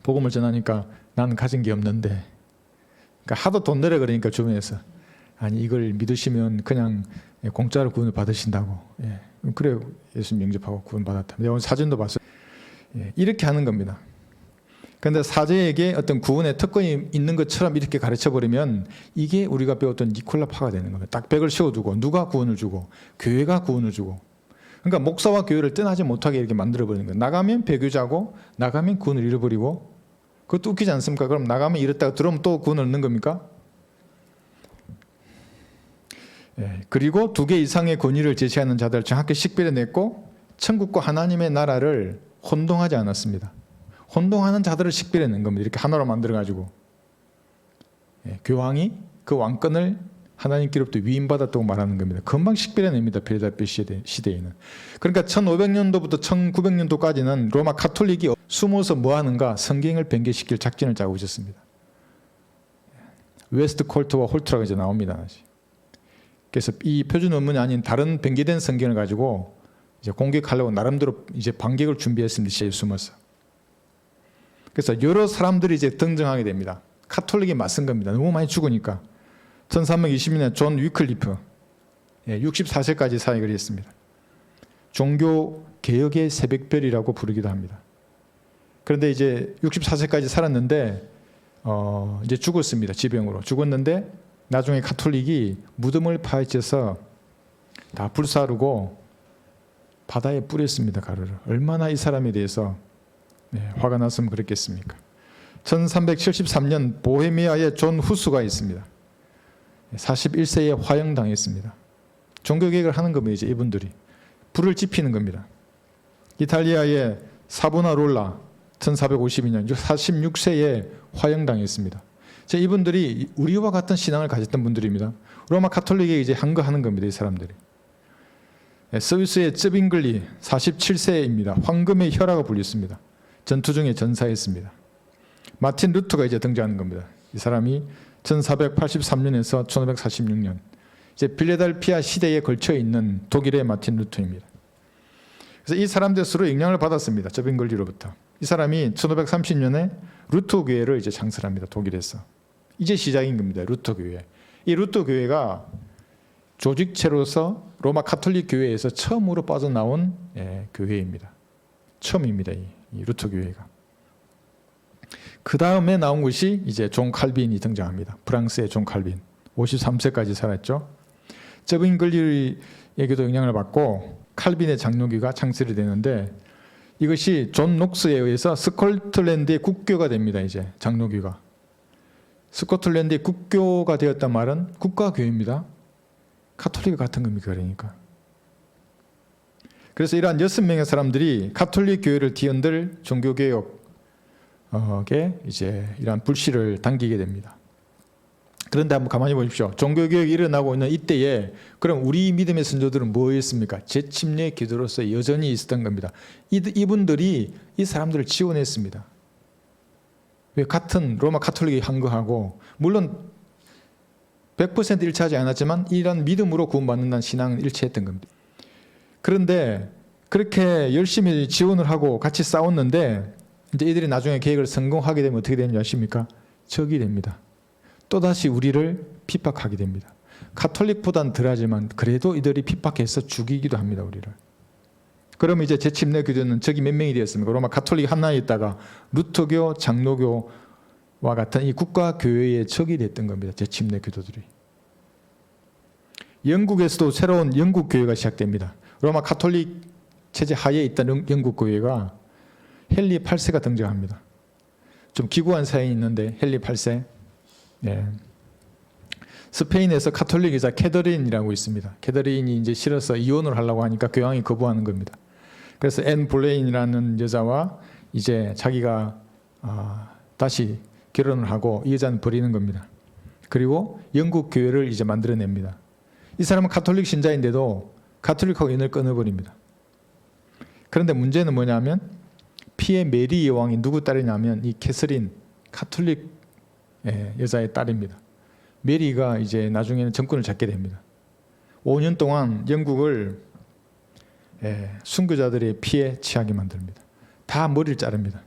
복음을 전하니까 나는 가진 게 없는데, 그러니까 하도 돈 내라 그러니까 주변에서 아니 이걸 믿으시면 그냥 공짜로 구원을 받으신다고. 그래 예수님 영접하고 구원 받았다. 내가 오늘 사진도 봤어요. 이렇게 하는 겁니다. 그런데 사제에게 어떤 구원의 특권이 있는 것처럼 이렇게 가르쳐버리면 이게 우리가 배웠던 니콜라파가 되는 겁니다. 딱 벽을 세워두고 누가 구원을 주고 교회가 구원을 주고, 그러니까 목사와 교회를 떠나지 못하게 이렇게 만들어버리는 거예요. 나가면 배교자고 나가면 구원을 잃어버리고, 그것도 웃기지 않습니까? 그럼 나가면 잃었다가 들어오면 또 구원을 얻는 겁니까? 그리고 2개 이상의 권위를 제시하는 자들을 정확히 식별해냈고 천국과 하나님의 나라를 혼동하지 않았습니다. 혼동하는 자들을 식별해낸 겁니다. 이렇게 하나로 만들어가지고 교황이 그 왕권을 하나님께로부터 위임받았다고 말하는 겁니다. 금방 식별해냅니다. 필라델피아 시대에는. 그러니까 1500년도부터 1900년도까지는 로마 가톨릭이 숨어서 뭐하는가? 성경을 변개시킬 작전을 짜고 있었습니다. 웨스트 콜트와 홀트라가 이제 나옵니다. 그래서 이 표준 원문이 아닌 다른 변개된 성경을 가지고 이제 공격하려고 나름대로 이제 반격을 준비했습니다. 시대에 숨어서. 그래서 여러 사람들이 이제 등장하게 됩니다. 카톨릭에 맞선 겁니다. 너무 많이 죽으니까. 1320년에 존 위클리프 64세까지 사역을 했습니다. 종교 개혁의 새벽별이라고 부르기도 합니다. 그런데 이제 64세까지 살았는데 이제 죽었습니다. 지병으로 죽었는데 나중에 카톨릭이 무덤을 파헤쳐서 다 불사르고 바다에 뿌렸습니다. 가루를. 얼마나 이 사람에 대해서 화가 났으면 그랬겠습니까? 1373년 보헤미아에 존 후스가 있습니다. 41세에 화형당했습니다. 종교개혁을 하는 겁니다. 이제 이분들이 불을 지피는 겁니다. 이탈리아의 사보나롤라 1452년 46세에 화형당했습니다. 이분들이 우리와 같은 신앙을 가졌던 분들입니다. 로마 카톨릭에 이제 한 거 하는 겁니다. 이 사람들이. 스위스의 쯔빙글리 47세입니다. 황금의 혈화가 불렸습니다. 전투 중에 전사했습니다. 마틴 루터가 이제 등장하는 겁니다. 이 사람이 1483년에서 1546년 이제 필라델피아 시대에 걸쳐 있는 독일의 마틴 루터입니다. 그래서 이 사람들 서로 영향을 받았습니다. 쯔빙글리로부터. 이 사람이 1530년에 루터 교회를 이제 창설합니다. 독일에서. 이제 시작인 겁니다. 루터 교회. 이 루터 교회가 조직체로서 로마 가톨릭 교회에서 처음으로 빠져나온 교회입니다. 처음입니다. 이 루터 교회가. 그 다음에 나온 것이 이제 존 칼빈이 등장합니다. 프랑스의 존 칼빈. 53세까지 살았죠. 저빈 글리에게도 영향을 받고 칼빈의 장로교가 창설이 되는데 이것이 존 녹스에 의해서 스코틀랜드의 국교가 됩니다. 이제 장로교가. 스코틀랜드의 국교가 되었단 말은 국가교회입니다. 가톨릭 같은 겁니까? 그러니까. 그래서 이러한 6명의 사람들이 가톨릭 교회를 뒤흔들 종교개혁에 이제 이러한 불씨를 당기게 됩니다. 그런데 한번 가만히 보십시오. 종교개혁이 일어나고 있는 이때에 그럼 우리 믿음의 선조들은 뭐 했습니까? 재침례 기도로서 여전히 있었던 겁니다. 이분들이 이 사람들을 지원했습니다. 왜? 같은 로마 가톨릭이 한 거하고 물론 100% 일치하지 않았지만 이런 믿음으로 구원받는다는 신앙은 일치했던 겁니다. 그런데 그렇게 열심히 지원을 하고 같이 싸웠는데 이제 이들이 나중에 계획을 성공하게 되면 어떻게 되는지 아십니까? 적이 됩니다. 또다시 우리를 핍박하게 됩니다. 가톨릭보다는 덜하지만 그래도 이들이 핍박해서 죽이기도 합니다. 우리를. 그러면 이제 재침례 교도는 적이 몇 명이 되었습니까? 로마 가톨릭 하나에 있다가 루터교, 장로교와 같은 이 국가교회의 적이 됐던 겁니다. 재침례 교도들이. 영국에서도 새로운 영국교회가 시작됩니다. 로마 가톨릭 체제 하에 있던 영국교회가 헨리 8세가 등장합니다. 좀 기구한 사연이 있는데 헨리 8세. 네. 스페인에서 가톨릭 여자 캐더린이라고 있습니다. 캐더린이 이제 싫어서 이혼을 하려고 하니까 교황이 거부하는 겁니다. 그래서 앤 볼레인이라는 여자와 이제 자기가 다시 결혼을 하고 이 여자는 버리는 겁니다. 그리고 영국 교회를 이제 만들어냅니다. 이 사람은 가톨릭 신자인데도 가톨릭하고 연을 끊어버립니다. 그런데 문제는 뭐냐면 피의 메리 여왕이 누구 딸이냐면 이 캐서린 가톨릭 여자의 딸입니다. 메리가 이제 나중에는 정권을 잡게 됩니다. 5년 동안 영국을 순교자들의 피에 취하게 만듭니다. 다 머리를 자릅니다.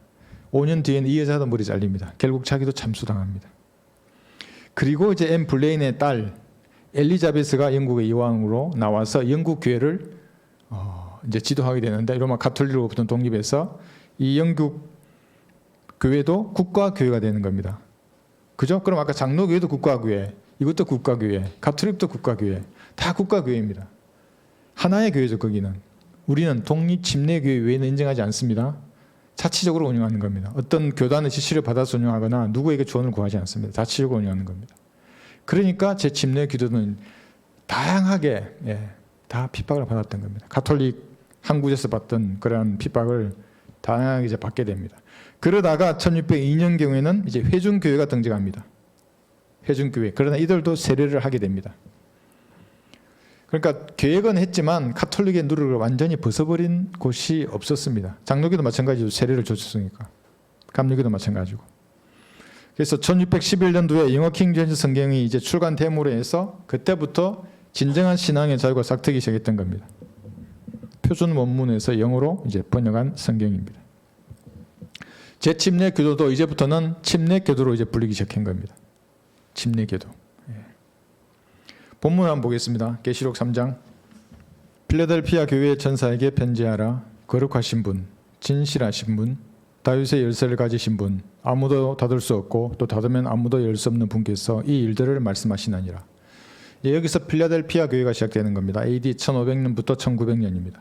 5년 뒤에는 이 여자도 머리 잘립니다. 결국 자기도 참수당합니다. 그리고 이제 앤 블레인의 딸 엘리자베스가 영국의 여왕으로 나와서 영국 교회를 이제 지도하게 되는데 로마 가톨릭으로부터 독립해서 이 영국 교회도 국가교회가 되는 겁니다. 그죠? 그럼 아까 장로교회도 국가교회, 이것도 국가교회, 가톨릭도 국가교회, 다 국가교회입니다. 하나의 교회죠, 거기는. 우리는 독립침례교회 외에는 인정하지 않습니다. 자치적으로 운영하는 겁니다. 어떤 교단의 지시를 받아서 운영하거나 누구에게 조언을 구하지 않습니다. 자치적으로 운영하는 겁니다. 그러니까 재침례 기도는 다양하게 다 핍박을 받았던 겁니다. 가톨릭 한 곳에서 받던 그러한 핍박을 다양하게 이제 받게 됩니다. 그러다가 1602년경에는 이제 회중교회가 등장합니다. 회중교회. 그러나 이들도 세례를 하게 됩니다. 그러니까 계획은 했지만 가톨릭의 누르를 완전히 벗어버린 곳이 없었습니다. 장로교도 마찬가지로 세례를 줬으니까. 감리교도 마찬가지고. 그래서 1611년도에 영어 킹제임스 성경이 이제 출간됨으로 해서 그때부터 진정한 신앙의 자유가 싹트기 시작했던 겁니다. 표준 원문에서 영어로 이제 번역한 성경입니다. 재침례 교도도 이제부터는 침례 교도로 이제 불리기 시작한 겁니다. 침례 교도. 본문 한번 보겠습니다. 계시록 3장. 필라델피아 교회의 천사에게 편지하라. 거룩하신 분, 진실하신 분, 다윗의 열쇠를 가지신 분, 아무도 닫을 수 없고 또 닫으면 아무도 열 수 없는 분께서 이 일들을 말씀하시나니라. 여기서 필라델피아 교회가 시작되는 겁니다. AD 1500년부터 1900년입니다.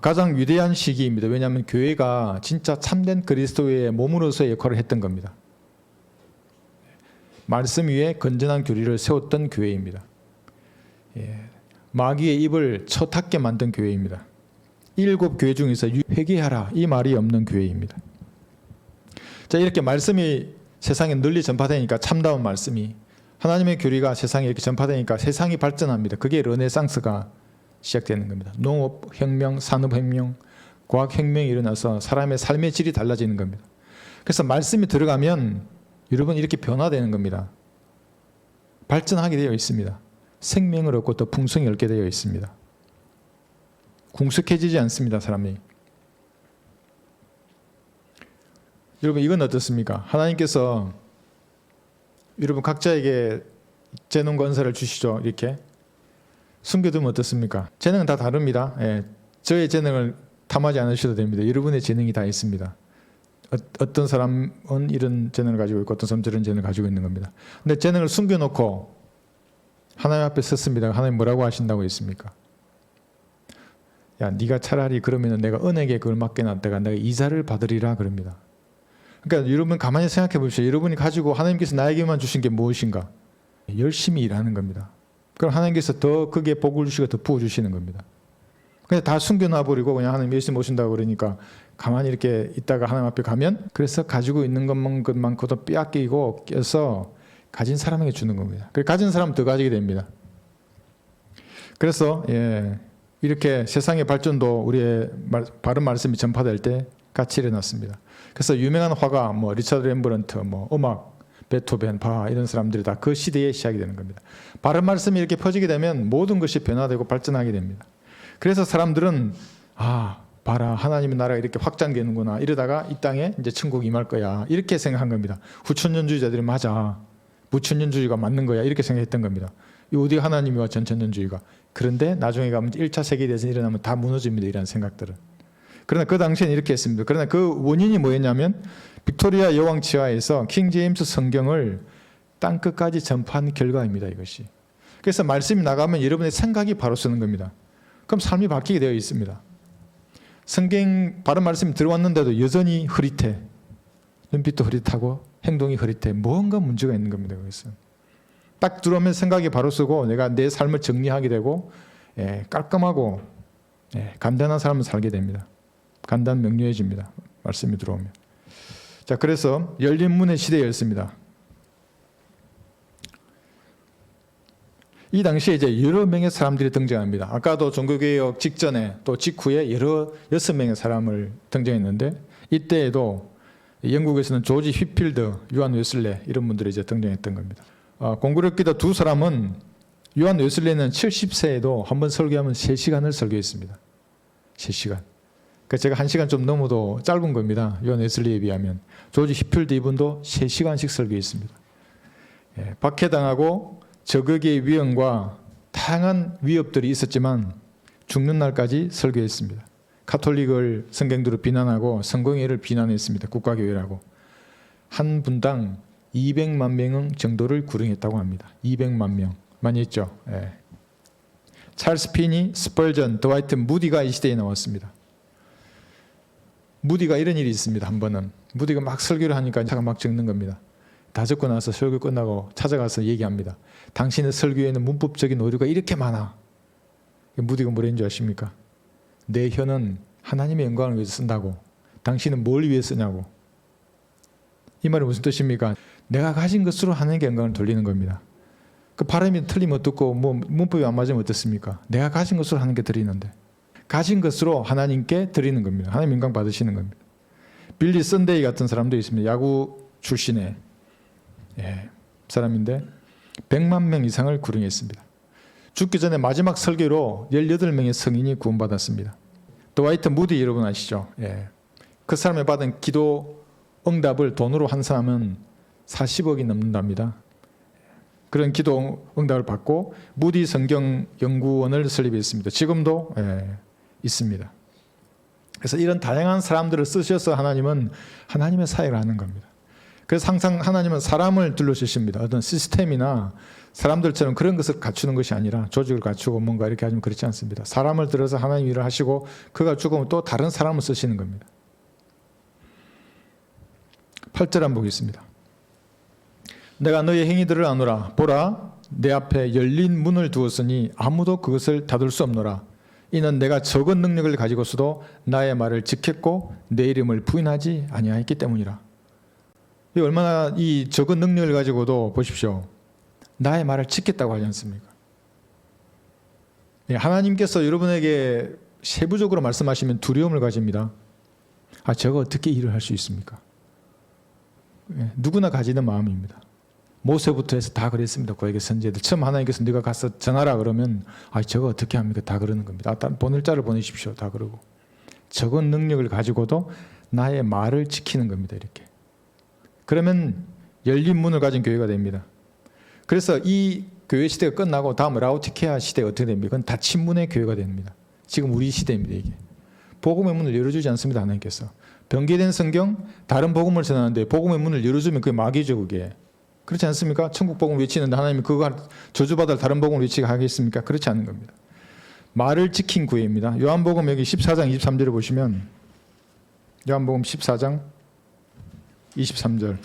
가장 위대한 시기입니다. 왜냐하면 교회가 진짜 참된 그리스도의 몸으로서의 역할을 했던 겁니다. 말씀 위에 건전한 교리를 세웠던 교회입니다. 마귀의 입을 처닫게 만든 교회입니다. 7 교회 중에서 회개하라 이 말이 없는 교회입니다. 자, 이렇게 말씀이 세상에 널리 전파되니까 참다운 말씀이 하나님의 교리가 세상에 이렇게 전파되니까 세상이 발전합니다. 그게 르네상스가 시작되는 겁니다. 농업혁명, 산업혁명, 과학혁명이 일어나서 사람의 삶의 질이 달라지는 겁니다. 그래서 말씀이 들어가면 여러분 이렇게 변화되는 겁니다. 발전하게 되어 있습니다. 생명을 얻고 또 풍성히 얻게 되어 있습니다. 궁숙해지지 않습니다. 사람이. 여러분 이건 어떻습니까? 하나님께서 여러분 각자에게 재능 권세를 주시죠. 이렇게 숨겨두면 어떻습니까? 재능은 다 다릅니다. 예, 저의 재능을 탐하지 않으셔도 됩니다. 여러분의 재능이 다 있습니다. 어떤 사람은 이런 재능을 가지고 있고 어떤 사람은 저런 재능을 가지고 있는 겁니다. 근데 재능을 숨겨놓고 하나님 앞에 섰습니다. 하나님 뭐라고 하신다고 했습니까? 야, 네가 차라리 그러면 내가 은혜에 그걸 맡겨놨다가 내가 이자를 받으리라 그럽니다. 그러니까 여러분 가만히 생각해 보십시오. 여러분이 가지고 하나님께서 나에게만 주신 게 무엇인가? 열심히 일하는 겁니다. 그럼 하나님께서 더 크게 복을 주시고 더 부어주시는 겁니다. 그냥 다 숨겨놔버리고 그냥 하나님 예수님 오신다고 그러니까 가만히 이렇게 있다가 하나님 앞에 가면 그래서 가지고 있는 것만큼도 빼앗기고 껴서 가진 사람에게 주는 겁니다. 가진 사람은 더 가지게 됩니다. 그래서 이렇게 세상의 발전도 우리의 바른 말씀이 전파될 때 같이 일어났습니다. 그래서 유명한 화가 뭐 리차드 렘브란트, 뭐 음악, 베토벤, 바 이런 사람들이 다 그 시대에 시작이 되는 겁니다. 바른 말씀이 이렇게 퍼지게 되면 모든 것이 변화되고 발전하게 됩니다. 그래서 사람들은 봐라 하나님의 나라가 이렇게 확장되는구나 이러다가 이 땅에 이제 천국이 임할 거야 이렇게 생각한 겁니다. 후천년주의자들이 맞아 무천년주의가 맞는 거야 이렇게 생각했던 겁니다. 어디 하나님이와 전천년주의가. 그런데 나중에 가면 1차 세계대전이 일어나면 다 무너집니다. 이런 생각들은. 그러나 그 당시에는 이렇게 했습니다. 그러나 그 원인이 뭐였냐면 빅토리아 여왕 치하에서 킹 제임스 성경을 땅끝까지 전파한 결과입니다. 이것이. 그래서 말씀이 나가면 여러분의 생각이 바로 쓰는 겁니다. 그럼 삶이 바뀌게 되어 있습니다. 성경 바른 말씀이 들어왔는데도 여전히 흐릿해. 눈빛도 흐릿하고 행동이 흐릿해. 뭔가 문제가 있는 겁니다. 그것은. 딱 들어오면 생각이 바로 쓰고 내가 내 삶을 정리하게 되고 깔끔하고 간단한 삶을 살게 됩니다. 간단 명료해집니다. 말씀이 들어오면. 자, 그래서 열린 문의 시대였습니다. 이 당시에 이제 여러 명의 사람들이 등장합니다. 아까도 종교개혁 직전에 또 직후에 6명의 사람을 등장했는데 이때에도 영국에서는 조지 휘필드, 요한 웨슬레 이런 분들이 이제 등장했던 겁니다. 공교롭게도 두 사람은 요한 웨슬레는 70세에도 한번 설교하면 3시간을 설교했습니다. 3시간. 그러니까 제가 1시간 좀 넘어도 짧은 겁니다. 요한 웨슬레에 비하면. 조지 휘필드 이분도 3시간씩 설교했습니다. 박해당하고 저극의 위험과 다양한 위협들이 있었지만 죽는 날까지 설교했습니다. 가톨릭을 성경대로 비난하고 성공회를 비난했습니다. 국가교회라고. 한 분당 200만 명 정도를 구령했다고 합니다. 200만 명. 많이 했죠. 찰스 피니, 스펄전, 드와이트 무디가 이 시대에 나왔습니다. 무디가 이런 일이 있습니다. 한 번은. 무디가 막 설교를 하니까 자가 막 적는 겁니다. 다 적고 나서 설교 끝나고 찾아가서 얘기합니다. 당신의 설교에는 문법적인 오류가 이렇게 많아. 무디가 뭐라는 줄 아십니까? 내 혀는 하나님의 영광을 위해서 쓴다고. 당신은 뭘 위해 쓰냐고. 이 말이 무슨 뜻입니까? 내가 가진 것으로 하나님께 영광을 돌리는 겁니다. 그 발음이 틀리면 어떻고 문법이 안 맞으면 어떻습니까? 내가 가진 것으로 하나님께 드리는데. 가진 것으로 하나님께 드리는 겁니다. 하나님 영광 받으시는 겁니다. 빌리 썬데이 같은 사람도 있습니다. 야구 출신의 사람인데 100만 명 이상을 구령했습니다. 죽기 전에 마지막 설교로 18명의 성인이 구원받았습니다. 드와이트 무디 여러분 아시죠? 그 사람이 받은 기도 응답을 돈으로 환산하면 40억이 넘는답니다. 그런 기도 응답을 받고 무디 성경 연구원을 설립했습니다. 지금도 있습니다. 그래서 이런 다양한 사람들을 쓰셔서 하나님은 하나님의 사역을 하는 겁니다. 그래서 항상 하나님은 사람을 둘러주십니다. 어떤 시스템이나 사람들처럼 그런 것을 갖추는 것이 아니라 조직을 갖추고 뭔가 이렇게 하면 그렇지 않습니다. 사람을 들어서 하나님 일을 하시고 그가 죽으면 또 다른 사람을 쓰시는 겁니다. 8절 한번 보겠습니다. 내가 너의 행위들을 아노라. 보라, 내 앞에 열린 문을 두었으니 아무도 그것을 닫을 수 없노라. 이는 내가 적은 능력을 가지고서도 나의 말을 지켰고 내 이름을 부인하지 아니하였기 때문이라. 이 얼마나 이 적은 능력을 가지고도 보십시오. 나의 말을 지켰다고 하지 않습니까? 하나님께서 여러분에게 세부적으로 말씀하시면 두려움을 가집니다. 저거 어떻게 일을 할 수 있습니까? 누구나 가지는 마음입니다. 모세부터 해서 다 그랬습니다. 고에게 선지자들. 처음 하나님께서 네가 가서 전하라 그러면 저거 어떻게 합니까? 다 그러는 겁니다. 보낼 자를 보내십시오. 다 그러고. 적은 능력을 가지고도 나의 말을 지키는 겁니다. 이렇게. 그러면 열린 문을 가진 교회가 됩니다. 그래서 이 교회 시대가 끝나고 다음 라오디케아 시대가 어떻게 됩니까? 그건 닫힌 문의 교회가 됩니다. 지금 우리 시대입니다. 이게 복음의 문을 열어주지 않습니다. 하나님께서 변개된 성경 다른 복음을 전하는데 복음의 문을 열어주면 그게 마귀죠. 그게 그렇지 않습니까? 천국 복음 외치는데 하나님이 그거 저주받을 다른 복음을 외치게 하겠습니까? 그렇지 않은 겁니다. 말을 지킨 구애입니다. 요한복음 여기 14장 23절을 보시면 요한복음 14장 23절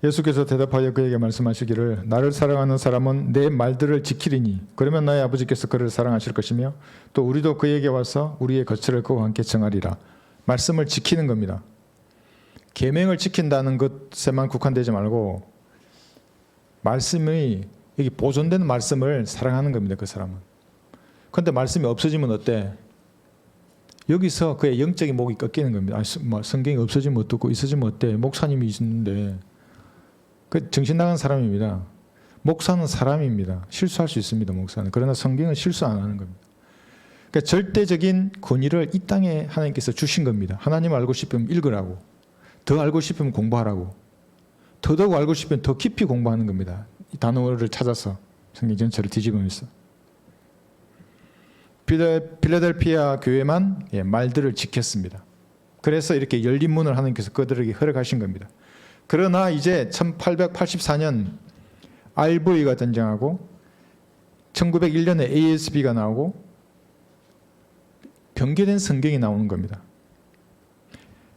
예수께서 대답하여 그에게 말씀하시기를 나를 사랑하는 사람은 내 말들을 지키리니 그러면 나의 아버지께서 그를 사랑하실 것이며 또 우리도 그에게 와서 우리의 거처를 그와 함께 정하리라. 말씀을 지키는 겁니다. 계명을 지킨다는 것에만 국한되지 말고 말씀이 여기 보존된 말씀을 사랑하는 겁니다. 그 사람은. 그런데 말씀이 없어지면 어때? 여기서 그의 영적인 목이 꺾이는 겁니다. 성경이 없어지면 어떻고 있어지면 어때? 목사님이 있는데 그 정신 나간 사람입니다. 목사는 사람입니다. 실수할 수 있습니다. 목사는. 그러나 성경은 실수 안 하는 겁니다. 그러니까 절대적인 권위를 이 땅에 하나님께서 주신 겁니다. 하나님 알고 싶으면 읽으라고. 더 알고 싶으면 공부하라고. 더더욱 알고 싶으면 더 깊이 공부하는 겁니다. 이 단어를 찾아서 성경 전체를 뒤집으면서. 필라델피아 교회만 말들을 지켰습니다. 그래서 이렇게 열린 문을 하나님께서 그들에게 허락하신 겁니다. 그러나 이제 1884년 RV가 등장하고 1901년에 ASB가 나오고 변개된 성경이 나오는 겁니다.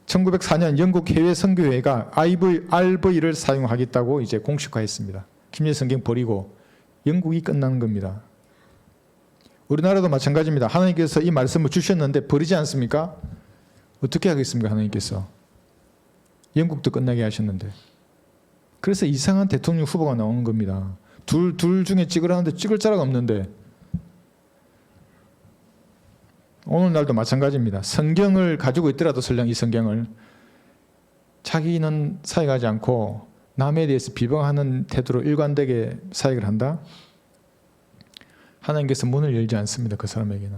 1904년 영국 해외 선교회가 RV를 사용하겠다고 이제 공식화했습니다. 김제 성경 버리고 영국이 끝나는 겁니다. 우리나라도 마찬가지입니다. 하나님께서 이 말씀을 주셨는데 버리지 않습니까? 어떻게 하겠습니까? 하나님께서. 영국도 끝나게 하셨는데. 그래서 이상한 대통령 후보가 나오는 겁니다. 둘 중에 찍으라는데 찍을 자가 없는데. 오늘날도 마찬가지입니다. 성경을 가지고 있더라도 설령 이 성경을 자기는 사역하지 않고 남에 대해서 비방하는 태도로 일관되게 사역을 한다? 하나님께서 문을 열지 않습니다. 그 사람에게는.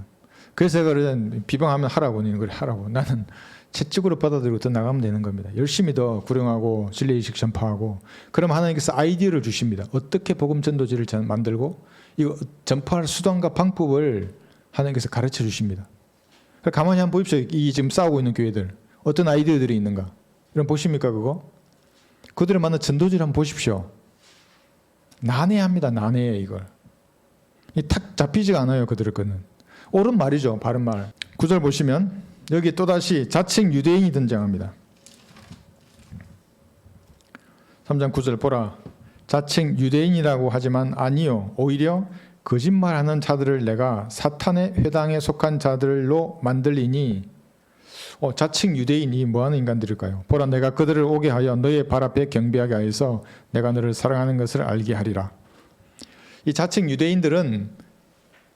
그래서 제가 비방하면 하라고. 그래 하라고. 나는 채찍으로 받아들이고 더 나가면 되는 겁니다. 열심히 더 구령하고 진리의식 전파하고 그럼 하나님께서 아이디어를 주십니다. 어떻게 복음 전도지를 만들고 이거 전파할 수단과 방법을 하나님께서 가르쳐 주십니다. 가만히 한번 보십시오. 이 지금 싸우고 있는 교회들 어떤 아이디어들이 있는가. 여러분 보십니까 그거? 그들을 만난 전도지를 한번 보십시오. 난해합니다. 난해해 이걸. 탁 잡히지가 않아요. 그들의 거는. 옳은 말이죠. 바른 말. 9절 보시면 여기 또다시 자칭 유대인이 등장합니다. 3장 9절 보라. 자칭 유대인이라고 하지만 아니요. 오히려 거짓말하는 자들을 내가 사탄의 회당에 속한 자들로 만들리니 자칭 유대인이 뭐하는 인간들일까요? 보라 내가 그들을 오게 하여 너의 발 앞에 경배하게 하여서 내가 너를 사랑하는 것을 알게 하리라. 이 자칭 유대인들은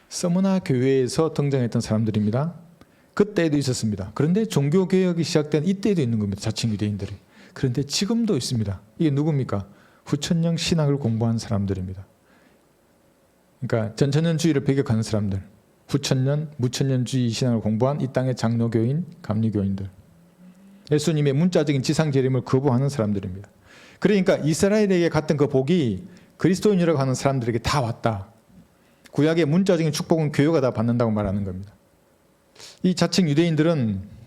서머나 교회에서 등장했던 사람들입니다. 그때에도 있었습니다. 그런데 종교개혁이 시작된 이때에도 있는 겁니다. 자칭 유대인들이. 그런데 지금도 있습니다. 이게 누굽니까? 후천령 신학을 공부한 사람들입니다. 그러니까 전천년주의를 배격하는 사람들. 후천년, 무천년주의 신학을 공부한 이 땅의 장로교인, 감리교인들. 예수님의 문자적인 지상재림을 거부하는 사람들입니다. 그러니까 이스라엘에게 갔던 그 복이 그리스도인이라고 하는 사람들에게 다 왔다. 구약의 문자적인 축복은 교회가 다 받는다고 말하는 겁니다. 이 자칭 유대인들은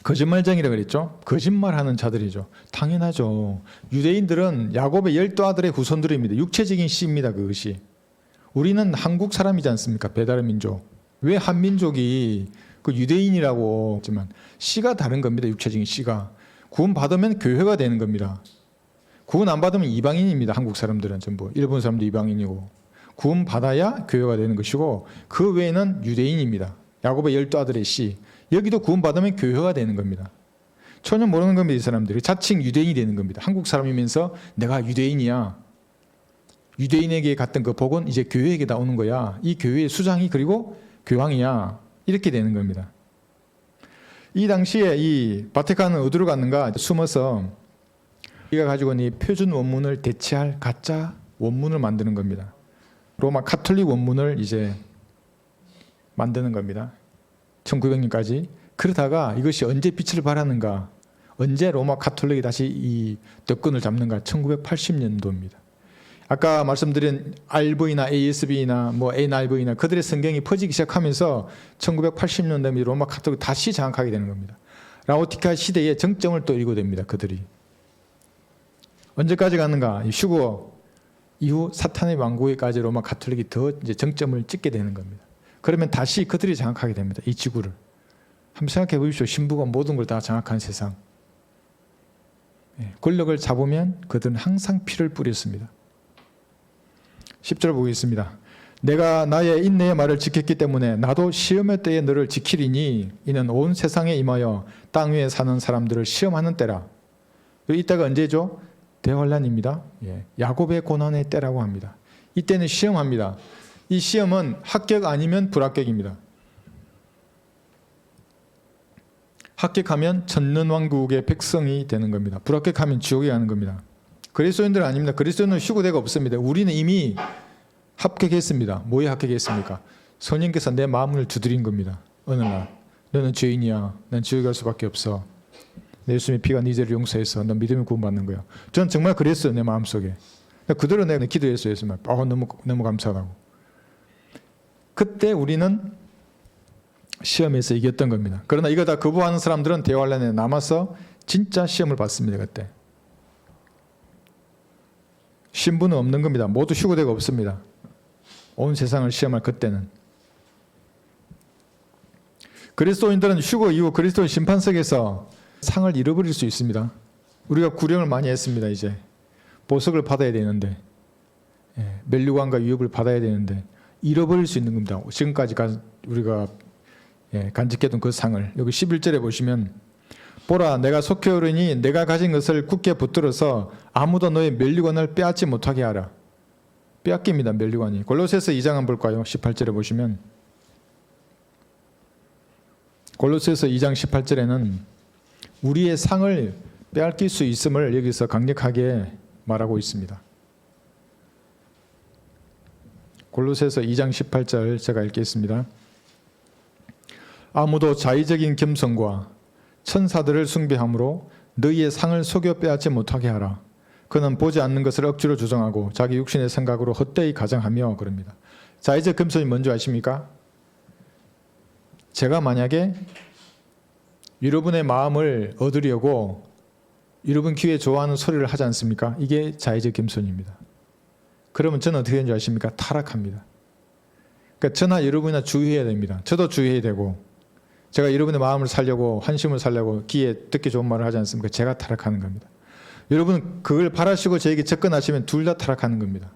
거짓말쟁이라고 그랬죠. 거짓말하는 자들이죠. 당연하죠. 유대인들은 야곱의 12 아들의 후손들입니다. 육체적인 씨입니다. 그것이. 우리는 한국 사람이지 않습니까? 배달의 민족. 왜 한민족이 그 유대인이라고 했지만 씨가 다른 겁니다. 육체적인 씨가. 구원 받으면 교회가 되는 겁니다. 구원 안 받으면 이방인입니다. 한국 사람들은 전부. 일본 사람도 이방인이고. 구원 받아야 교회가 되는 것이고 그 외에는 유대인입니다. 야곱의 12 아들의 씨. 여기도 구원 받으면 교회가 되는 겁니다. 전혀 모르는 겁니다. 이 사람들이. 자칭 유대인이 되는 겁니다. 한국 사람이면서 내가 유대인이야. 유대인에게 갔던 그 복은 이제 교회에게 나오는 거야. 이 교회의 수장이 그리고 교황이야. 이렇게 되는 겁니다. 이 당시에 이 바티칸은 어디로 갔는가? 숨어서 이가 가지고 있는 이 표준 원문을 대체할 가짜 원문을 만드는 겁니다. 로마 카톨릭 원문을 이제 만드는 겁니다. 1900년까지. 그러다가 이것이 언제 빛을 발하는가? 언제 로마 가톨릭이 다시 이 덕권을 잡는가? 1980년도입니다. 아까 말씀드린 RV나 ASB나 뭐 NRV나 그들의 성경이 퍼지기 시작하면서 1980년대에 로마 가톨릭이 다시 장악하게 되는 겁니다. 라오디케아 시대의 정점을 또 이루게 됩니다. 그들이. 언제까지 가는가? 휴거 이후 사탄의 왕국에까지 로마 가톨릭이 더 이제 정점을 찍게 되는 겁니다. 그러면 다시 그들이 장악하게 됩니다. 이 지구를. 한번 생각해 보십시오. 신부가 모든 걸 다 장악한 세상. 권력을 잡으면 그들은 항상 피를 뿌렸습니다. 10절 보겠습니다. 내가 나의 인내의 말을 지켰기 때문에 나도 시험의 때에 너를 지키리니 이는 온 세상에 임하여 땅 위에 사는 사람들을 시험하는 때라. 이때가 언제죠? 대환란입니다. 야곱의 고난의 때라고 합니다. 이때는 시험합니다. 이 시험은 합격 아니면 불합격입니다. 합격하면 천년왕국의 백성이 되는 겁니다. 불합격하면 지옥에 가는 겁니다. 그리스도인들은 아닙니다. 그리스도인은 휴거대가 없습니다. 우리는 이미 합격했습니다. 뭐에 합격했습니까? 성령께서 내 마음을 두드린 겁니다. 어느 날 너는 죄인이야. 난 지옥에 갈 수밖에 없어. 내 예수님의 피가 네 죄를 용서해서 넌 믿음을 구원받는 거야. 저는 정말 그랬어요. 내 마음속에. 그대로 내가 기도했어요. 예수님. 너무 감사하다고. 그때 우리는 시험에서 이겼던 겁니다. 그러나 이거 다 거부하는 사람들은 대환란에 남아서 진짜 시험을 받습니다. 그때. 신부는 없는 겁니다. 모두 휴거대가 없습니다. 온 세상을 시험할 그때는. 그리스도인들은 휴거 이후 그리스도의 심판석에서 상을 잃어버릴 수 있습니다. 우리가 구령을 많이 했습니다. 이제 보석을 받아야 되는데 면류관과 유업을 받아야 되는데 잃어버릴 수 있는 겁니다. 지금까지 우리가 간직했던 그 상을 여기 11절에 보시면 보라 내가 속히 오르니 내가 가진 것을 굳게 붙들어서 아무도 너의 면류관을 빼앗지 못하게 하라. 빼앗깁니다. 면류관이. 골로새서 2장 한번 볼까요? 18절에 보시면 골로새서 2장 18절에는 우리의 상을 빼앗길 수 있음을 여기서 강력하게 말하고 있습니다. 골로새서 2장 18절 제가 읽겠습니다. 아무도 자의적인 겸손과 천사들을 숭배함으로 너희의 상을 속여 빼앗지 못하게 하라. 그는 보지 않는 것을 억지로 주장하고 자기 육신의 생각으로 헛되이 가정하며 그럽니다. 자의적 겸손이 뭔지 아십니까? 제가 만약에 여러분의 마음을 얻으려고 여러분 귀에 좋아하는 소리를 하지 않습니까? 이게 자의적 겸손입니다. 그러면 저는 어떻게 되는지 아십니까? 타락합니다. 그러니까 저나 여러분이나 주의해야 됩니다. 저도 주의해야 되고 제가 여러분의 마음을 살려고 환심을 살려고 귀에 듣기 좋은 말을 하지 않습니까? 제가 타락하는 겁니다. 여러분 그걸 바라시고 저에게 접근하시면 둘 다 타락하는 겁니다.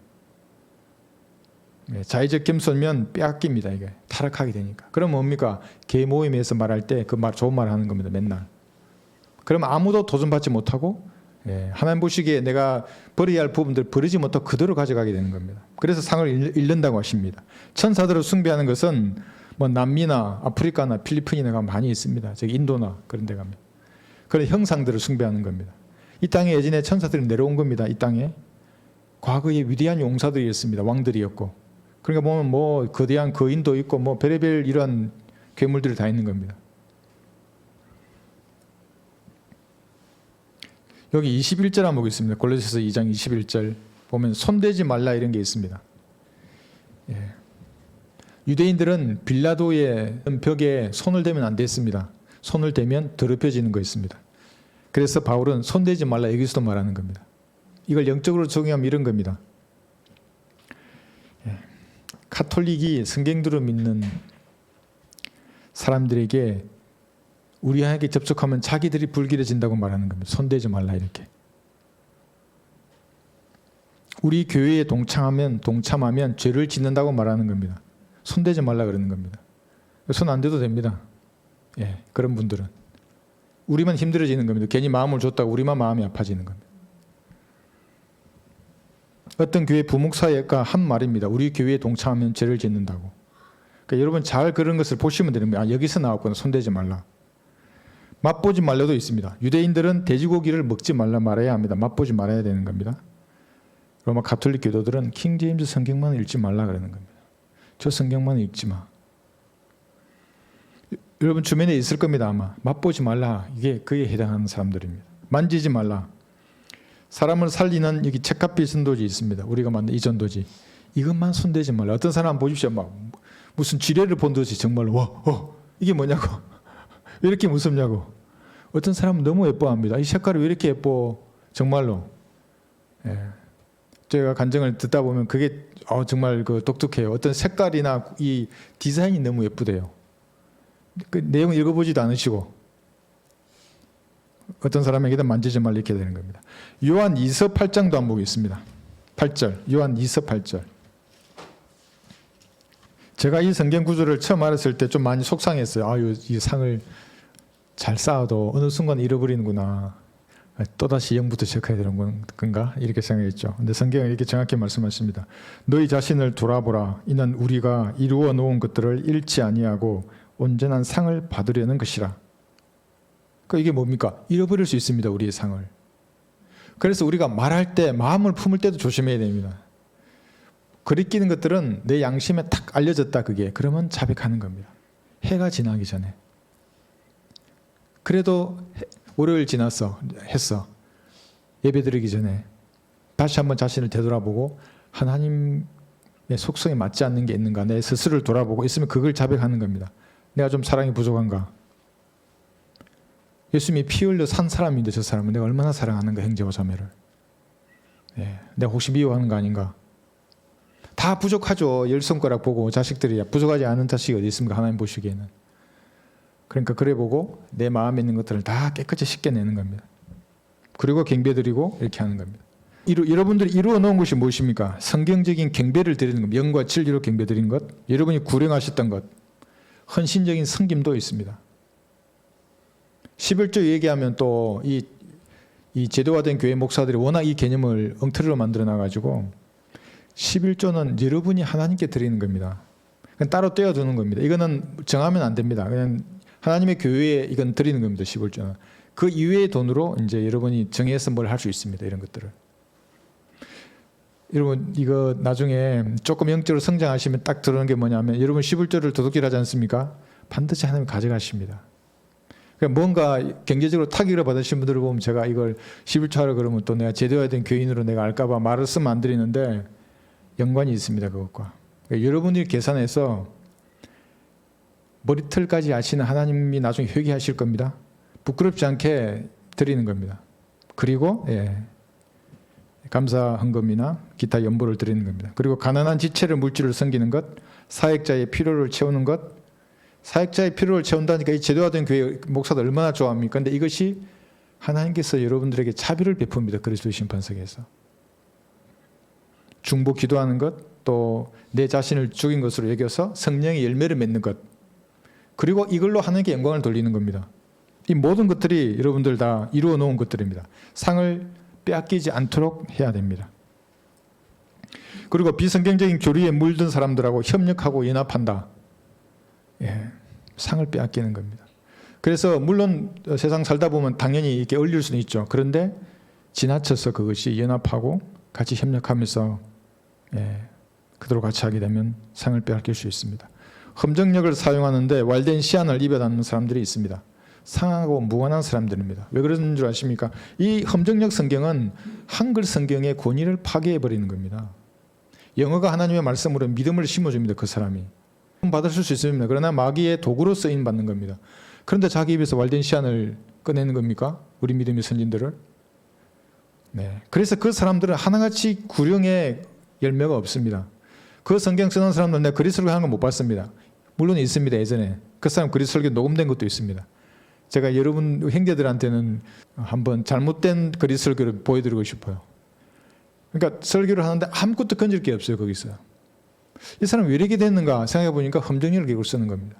자의적 겸손이면 빼앗깁니다. 이게 타락하게 되니까. 그럼 뭡니까? 개 모임에서 말할 때 그 말 좋은 말 하는 겁니다. 맨날. 그럼 아무도 도전받지 못하고 하나님 보시기에 내가 버려야 할 부분들 버리지 못하고 그대로 가져가게 되는 겁니다. 그래서 상을 잃는다고 하십니다. 천사들을 숭배하는 것은 뭐 남미나 아프리카나 필리핀이나 가면 많이 있습니다. 저기 인도나 그런 데 가면. 그런 형상들을 숭배하는 겁니다. 이 땅에 예전에 천사들이 내려온 겁니다. 이 땅에. 과거에 위대한 용사들이었습니다. 왕들이었고. 그러니까 보면 뭐 거대한 거인도 있고 뭐 별의별 이런 괴물들이 다 있는 겁니다. 여기 21절 한번 보겠습니다. 골로새서 2장 21절 보면 손대지 말라 이런 게 있습니다. 유대인들은 빌라도의 벽에 손을 대면 안 됐습니다. 손을 대면 더럽혀지는 거 있습니다. 그래서 바울은 손대지 말라 여기서도 말하는 겁니다. 이걸 영적으로 적용하면 이런 겁니다. 가톨릭이 성경대로 믿는 사람들에게 우리에게 접촉하면 자기들이 불길해진다고 말하는 겁니다. 손대지 말라 이렇게. 우리 교회에 동참하면 죄를 짓는다고 말하는 겁니다. 손대지 말라 그러는 겁니다. 손 안 대도 됩니다. 그런 분들은. 우리만 힘들어지는 겁니다. 괜히 마음을 줬다고 우리만 마음이 아파지는 겁니다. 어떤 교회 부목사가 한 말입니다. 우리 교회에 동참하면 죄를 짓는다고. 그러니까 여러분 잘 그런 것을 보시면 되는 거예요. 여기서 나왔구나. 손대지 말라. 맛보지 말라도 있습니다. 유대인들은 돼지고기를 먹지 말라 말아야 합니다. 맛보지 말아야 되는 겁니다. 로마 가톨릭 교도들은 킹제임스 성경만 읽지 말라 그러는 겁니다. 저 성경만 읽지 마. 여러분 주변에 있을 겁니다. 아마 맛보지 말라. 이게 그에 해당하는 사람들입니다. 만지지 말라. 사람을 살리는 여기 책카피 전도지 있습니다. 우리가 만든 이 전도지. 이것만 손대지 말라. 어떤 사람 보십시오. 막 무슨 지뢰를 본 듯이 정말로 이게 뭐냐고. 왜 이렇게 무섭냐고. 어떤 사람은 너무 예뻐합니다. 이 색깔이 왜 이렇게 예뻐. 정말로. 예. 제가 간증을 듣다 보면 그게 정말 그 독특해요. 어떤 색깔이나 이 디자인이 너무 예쁘대요. 그 내용 읽어보지도 않으시고 어떤 사람에게도 만지지 말라 이렇게 되는 겁니다. 요한 2서 8장도 한번 보겠습니다. 8절. 요한 2서 8절. 제가 이 성경 구절을 처음 알았을 때 좀 많이 속상했어요. 이 상을 잘 쌓아도 어느 순간 잃어버리는구나. 또다시 0부터 시작해야 되는 건가? 이렇게 생각했죠. 근데 성경은 이렇게 정확히 말씀하십니다. 너희 자신을 돌아보라. 이는 우리가 이루어 놓은 것들을 잃지 아니하고 온전한 상을 받으려는 것이라. 이게 뭡니까? 잃어버릴 수 있습니다. 우리의 상을. 그래서 우리가 말할 때 마음을 품을 때도 조심해야 됩니다. 거리끼는 것들은 내 양심에 탁 알려졌다. 그게 그러면 자백하는 겁니다. 해가 지나기 전에. 그래도 월요일 지났어. 했어. 예배드리기 전에 다시 한번 자신을 되돌아보고 하나님의 속성에 맞지 않는 게 있는가. 내 스스로를 돌아보고 있으면 그걸 자백하는 겁니다. 내가 좀 사랑이 부족한가. 예수님이 피 흘려 산 사람인데 저 사람은 내가 얼마나 사랑하는가. 형제와 자매를. 내가 혹시 미워하는 거 아닌가. 다 부족하죠. 열 손가락 보고 자식들이 부족하지 않은 자식이 어디 있습니까? 하나님 보시기에는. 그러니까 그래 보고 내 마음에 있는 것들을 다 깨끗이 씻겨내는 겁니다. 그리고 경배드리고 이렇게 하는 겁니다. 여러분들이 이루어 놓은 것이 무엇입니까? 성경적인 경배를 드리는 겁니다. 영과 진리로 경배드린 것, 여러분이 구령하셨던 것, 헌신적인 섬김도 있습니다. 11조 얘기하면 또 이 제도화된 교회 목사들이 워낙 이 개념을 엉터리로 만들어 놔가지고 11조는 여러분이 하나님께 드리는 겁니다. 그냥 따로 떼어두는 겁니다. 이거는 정하면 안 됩니다. 그냥 하나님의 교회에 이건 드리는 겁니다. 11조는. 그 이외의 돈으로 이제 여러분이 정해서 뭘 할 수 있습니다. 이런 것들을. 여러분 이거 나중에 조금 영적으로 성장하시면 딱 들어오는 게 뭐냐면 여러분 11조를 도둑질하지 않습니까? 반드시 하나님 가져가십니다. 그러니까 뭔가 경제적으로 타격을 받으신 분들을 보면 제가 이걸 11조 하라 그러면 또 내가 제대화된 교인으로 내가 알까봐 말을 쓰면 안 드리는데 연관이 있습니다. 그것과. 그러니까 여러분들이 계산해서 머리털까지 아시는 하나님이 나중에 회개하실 겁니다. 부끄럽지 않게 드리는 겁니다. 그리고 감사 헌금이나 기타 연보를 드리는 겁니다. 그리고 가난한 지체를 물질을 섬기는 것, 사역자의 필요를 채우는 것. 사역자의 필요를 채운다니까 이 제도화된 교회 목사들 얼마나 좋아합니까? 근데 이것이 하나님께서 여러분들에게 자비를 베풉니다. 그리스도의 심판석에서. 중보 기도하는 것, 또 내 자신을 죽인 것으로 여겨서 성령의 열매를 맺는 것. 그리고 이걸로 하나님께 영광을 돌리는 겁니다. 이 모든 것들이 여러분들 다 이루어 놓은 것들입니다. 상을 빼앗기지 않도록 해야 됩니다. 그리고 비성경적인 교리에 물든 사람들하고 협력하고 연합한다. 상을 빼앗기는 겁니다. 그래서 물론 세상 살다 보면 당연히 이렇게 얼릴 수는 있죠. 그런데 지나쳐서 그것이 연합하고 같이 협력하면서 그대로 같이 하게 되면 상을 빼앗길 수 있습니다. 험정력을 사용하는데 왈된 시안을 입어닫는 사람들이 있습니다. 상하고 무관한 사람들입니다. 왜 그러는 줄 아십니까? 이 험정력 성경은 한글 성경의 권위를 파괴해버리는 겁니다. 영어가 하나님의 말씀으로 믿음을 심어줍니다. 그 사람이. 받을 수 있습니다. 그러나 마귀의 도구로 쓰임 받는 겁니다. 그런데 자기 입에서 왈된 시안을 꺼내는 겁니까? 우리 믿음의 선진들을. 그래서 그 사람들은 하나같이 구령의 열매가 없습니다. 그 성경 쓰는 사람들은 내가 그리 설교하는 거 못 봤습니다. 물론 있습니다. 예전에. 그 사람 그리 설교 녹음된 것도 있습니다. 제가 여러분 형제들한테는 한번 잘못된 그리 설교를 보여드리고 싶어요. 그러니까 설교를 하는데 아무것도 건질 게 없어요. 거기서. 이 사람 왜 이렇게 됐는가 생각해 보니까 험정력을 기록을 쓰는 겁니다.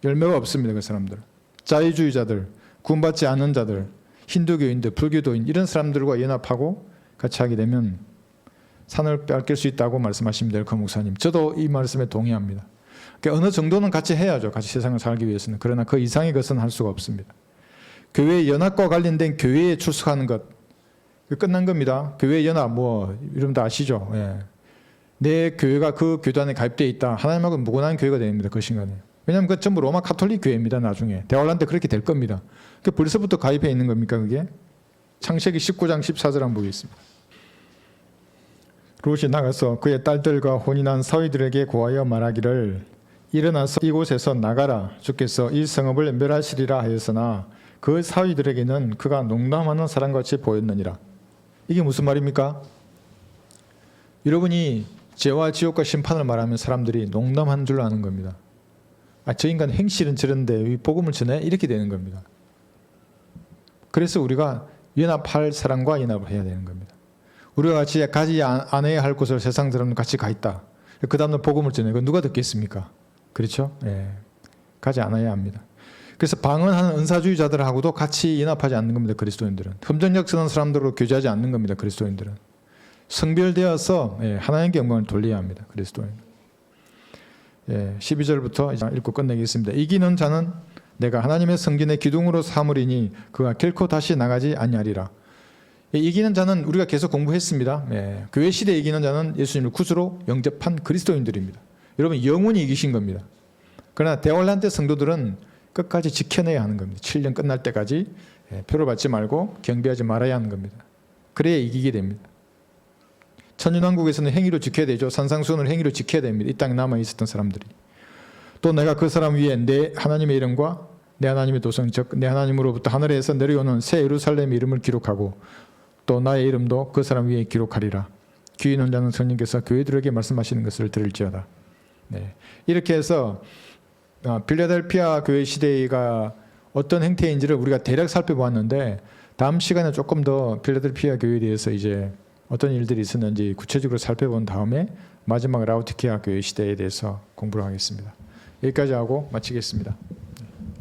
열매가 없습니다. 그 사람들. 자유주의자들, 구원받지 않은 자들, 힌두교인들, 불교도인 이런 사람들과 연합하고 같이 하게 되면 산을 빼앗길 수 있다고 말씀하십니다. 그 목사님. 저도 이 말씀에 동의합니다. 그러니까 어느 정도는 같이 해야죠. 같이 세상을 살기 위해서는. 그러나 그 이상의 것은 할 수가 없습니다. 교회 연합과 관련된 교회에 출석하는 것. 끝난 겁니다. 교회 연합 이러면 다 아시죠? 내 교회가 그 교단에 가입되어 있다. 하나님하고 무관한 교회가 됩니다. 그 순간에. 왜냐하면 그 전부 로마 가톨릭 교회입니다. 나중에 대환란 때 그렇게 될 겁니다. 그 벌써부터 가입해 있는 겁니까 그게? 창세기 19장 14절 한번 보겠습니다. 롯이 나가서 그의 딸들과 혼인한 사위들에게 고하여 말하기를 일어나서 이곳에서 나가라. 주께서 이 성읍을 멸하시리라 하였으나 그 사위들에게는 그가 농담하는 사람같이 보였느니라. 이게 무슨 말입니까? 여러분이 죄와 지옥과 심판을 말하면 사람들이 농담한 줄 아는 겁니다. 저 인간 행실은 저런데 복음을 전해? 이렇게 되는 겁니다. 그래서 우리가 연합할 사람과 연합을 해야 되는 겁니다. 우리가 같이 가지 않아야 할 곳을 세상 사람들 같이 가 있다. 그 다음날 복음을 전해. 그 누가 듣겠습니까? 그렇죠? 예. 가지 않아야 합니다. 그래서 방언하는 은사주의자들하고도 같이 연합하지 않는 겁니다. 그리스도인들은. 흠정력 쓰는 사람들로 교제하지 않는 겁니다. 그리스도인들은. 성별되어서 하나님께 영광을 돌려야 합니다. 그리스도인. 12절부터 읽고 끝내겠습니다. 이기는 자는 내가 하나님의 성전의 기둥으로 삼으리니 그가 결코 다시 나가지 아니하리라. 이기는 자는 우리가 계속 공부했습니다. 교회 시대에 이기는 자는 예수님을 구주로 영접한 그리스도인들입니다. 여러분 영원히 이기신 겁니다. 그러나 대환란 때 성도들은 끝까지 지켜내야 하는 겁니다. 7년 끝날 때까지 표를 받지 말고 경배하지 말아야 하는 겁니다. 그래야 이기게 됩니다. 천연왕국에서는 행위로 지켜야 되죠. 산상수훈을 행위로 지켜야 됩니다. 이 땅에 남아있었던 사람들이. 또 내가 그 사람 위에 내 하나님의 이름과 내 하나님의 도성 즉 내 하나님으로부터 하늘에서 내려오는 새 예루살렘의 이름을 기록하고 또 나의 이름도 그 사람 위에 기록하리라. 귀 있는 자는 성령께서 교회들에게 말씀하시는 것을 들을지어다. 이렇게 해서 필라델피아 교회 시대가 어떤 행태인지를 우리가 대략 살펴보았는데 다음 시간에 조금 더 필라델피아 교회에 대해서 이제 어떤 일들이 있었는지 구체적으로 살펴본 다음에 마지막 라우디케아 교회 시대에 대해서 공부를 하겠습니다. 여기까지 하고 마치겠습니다.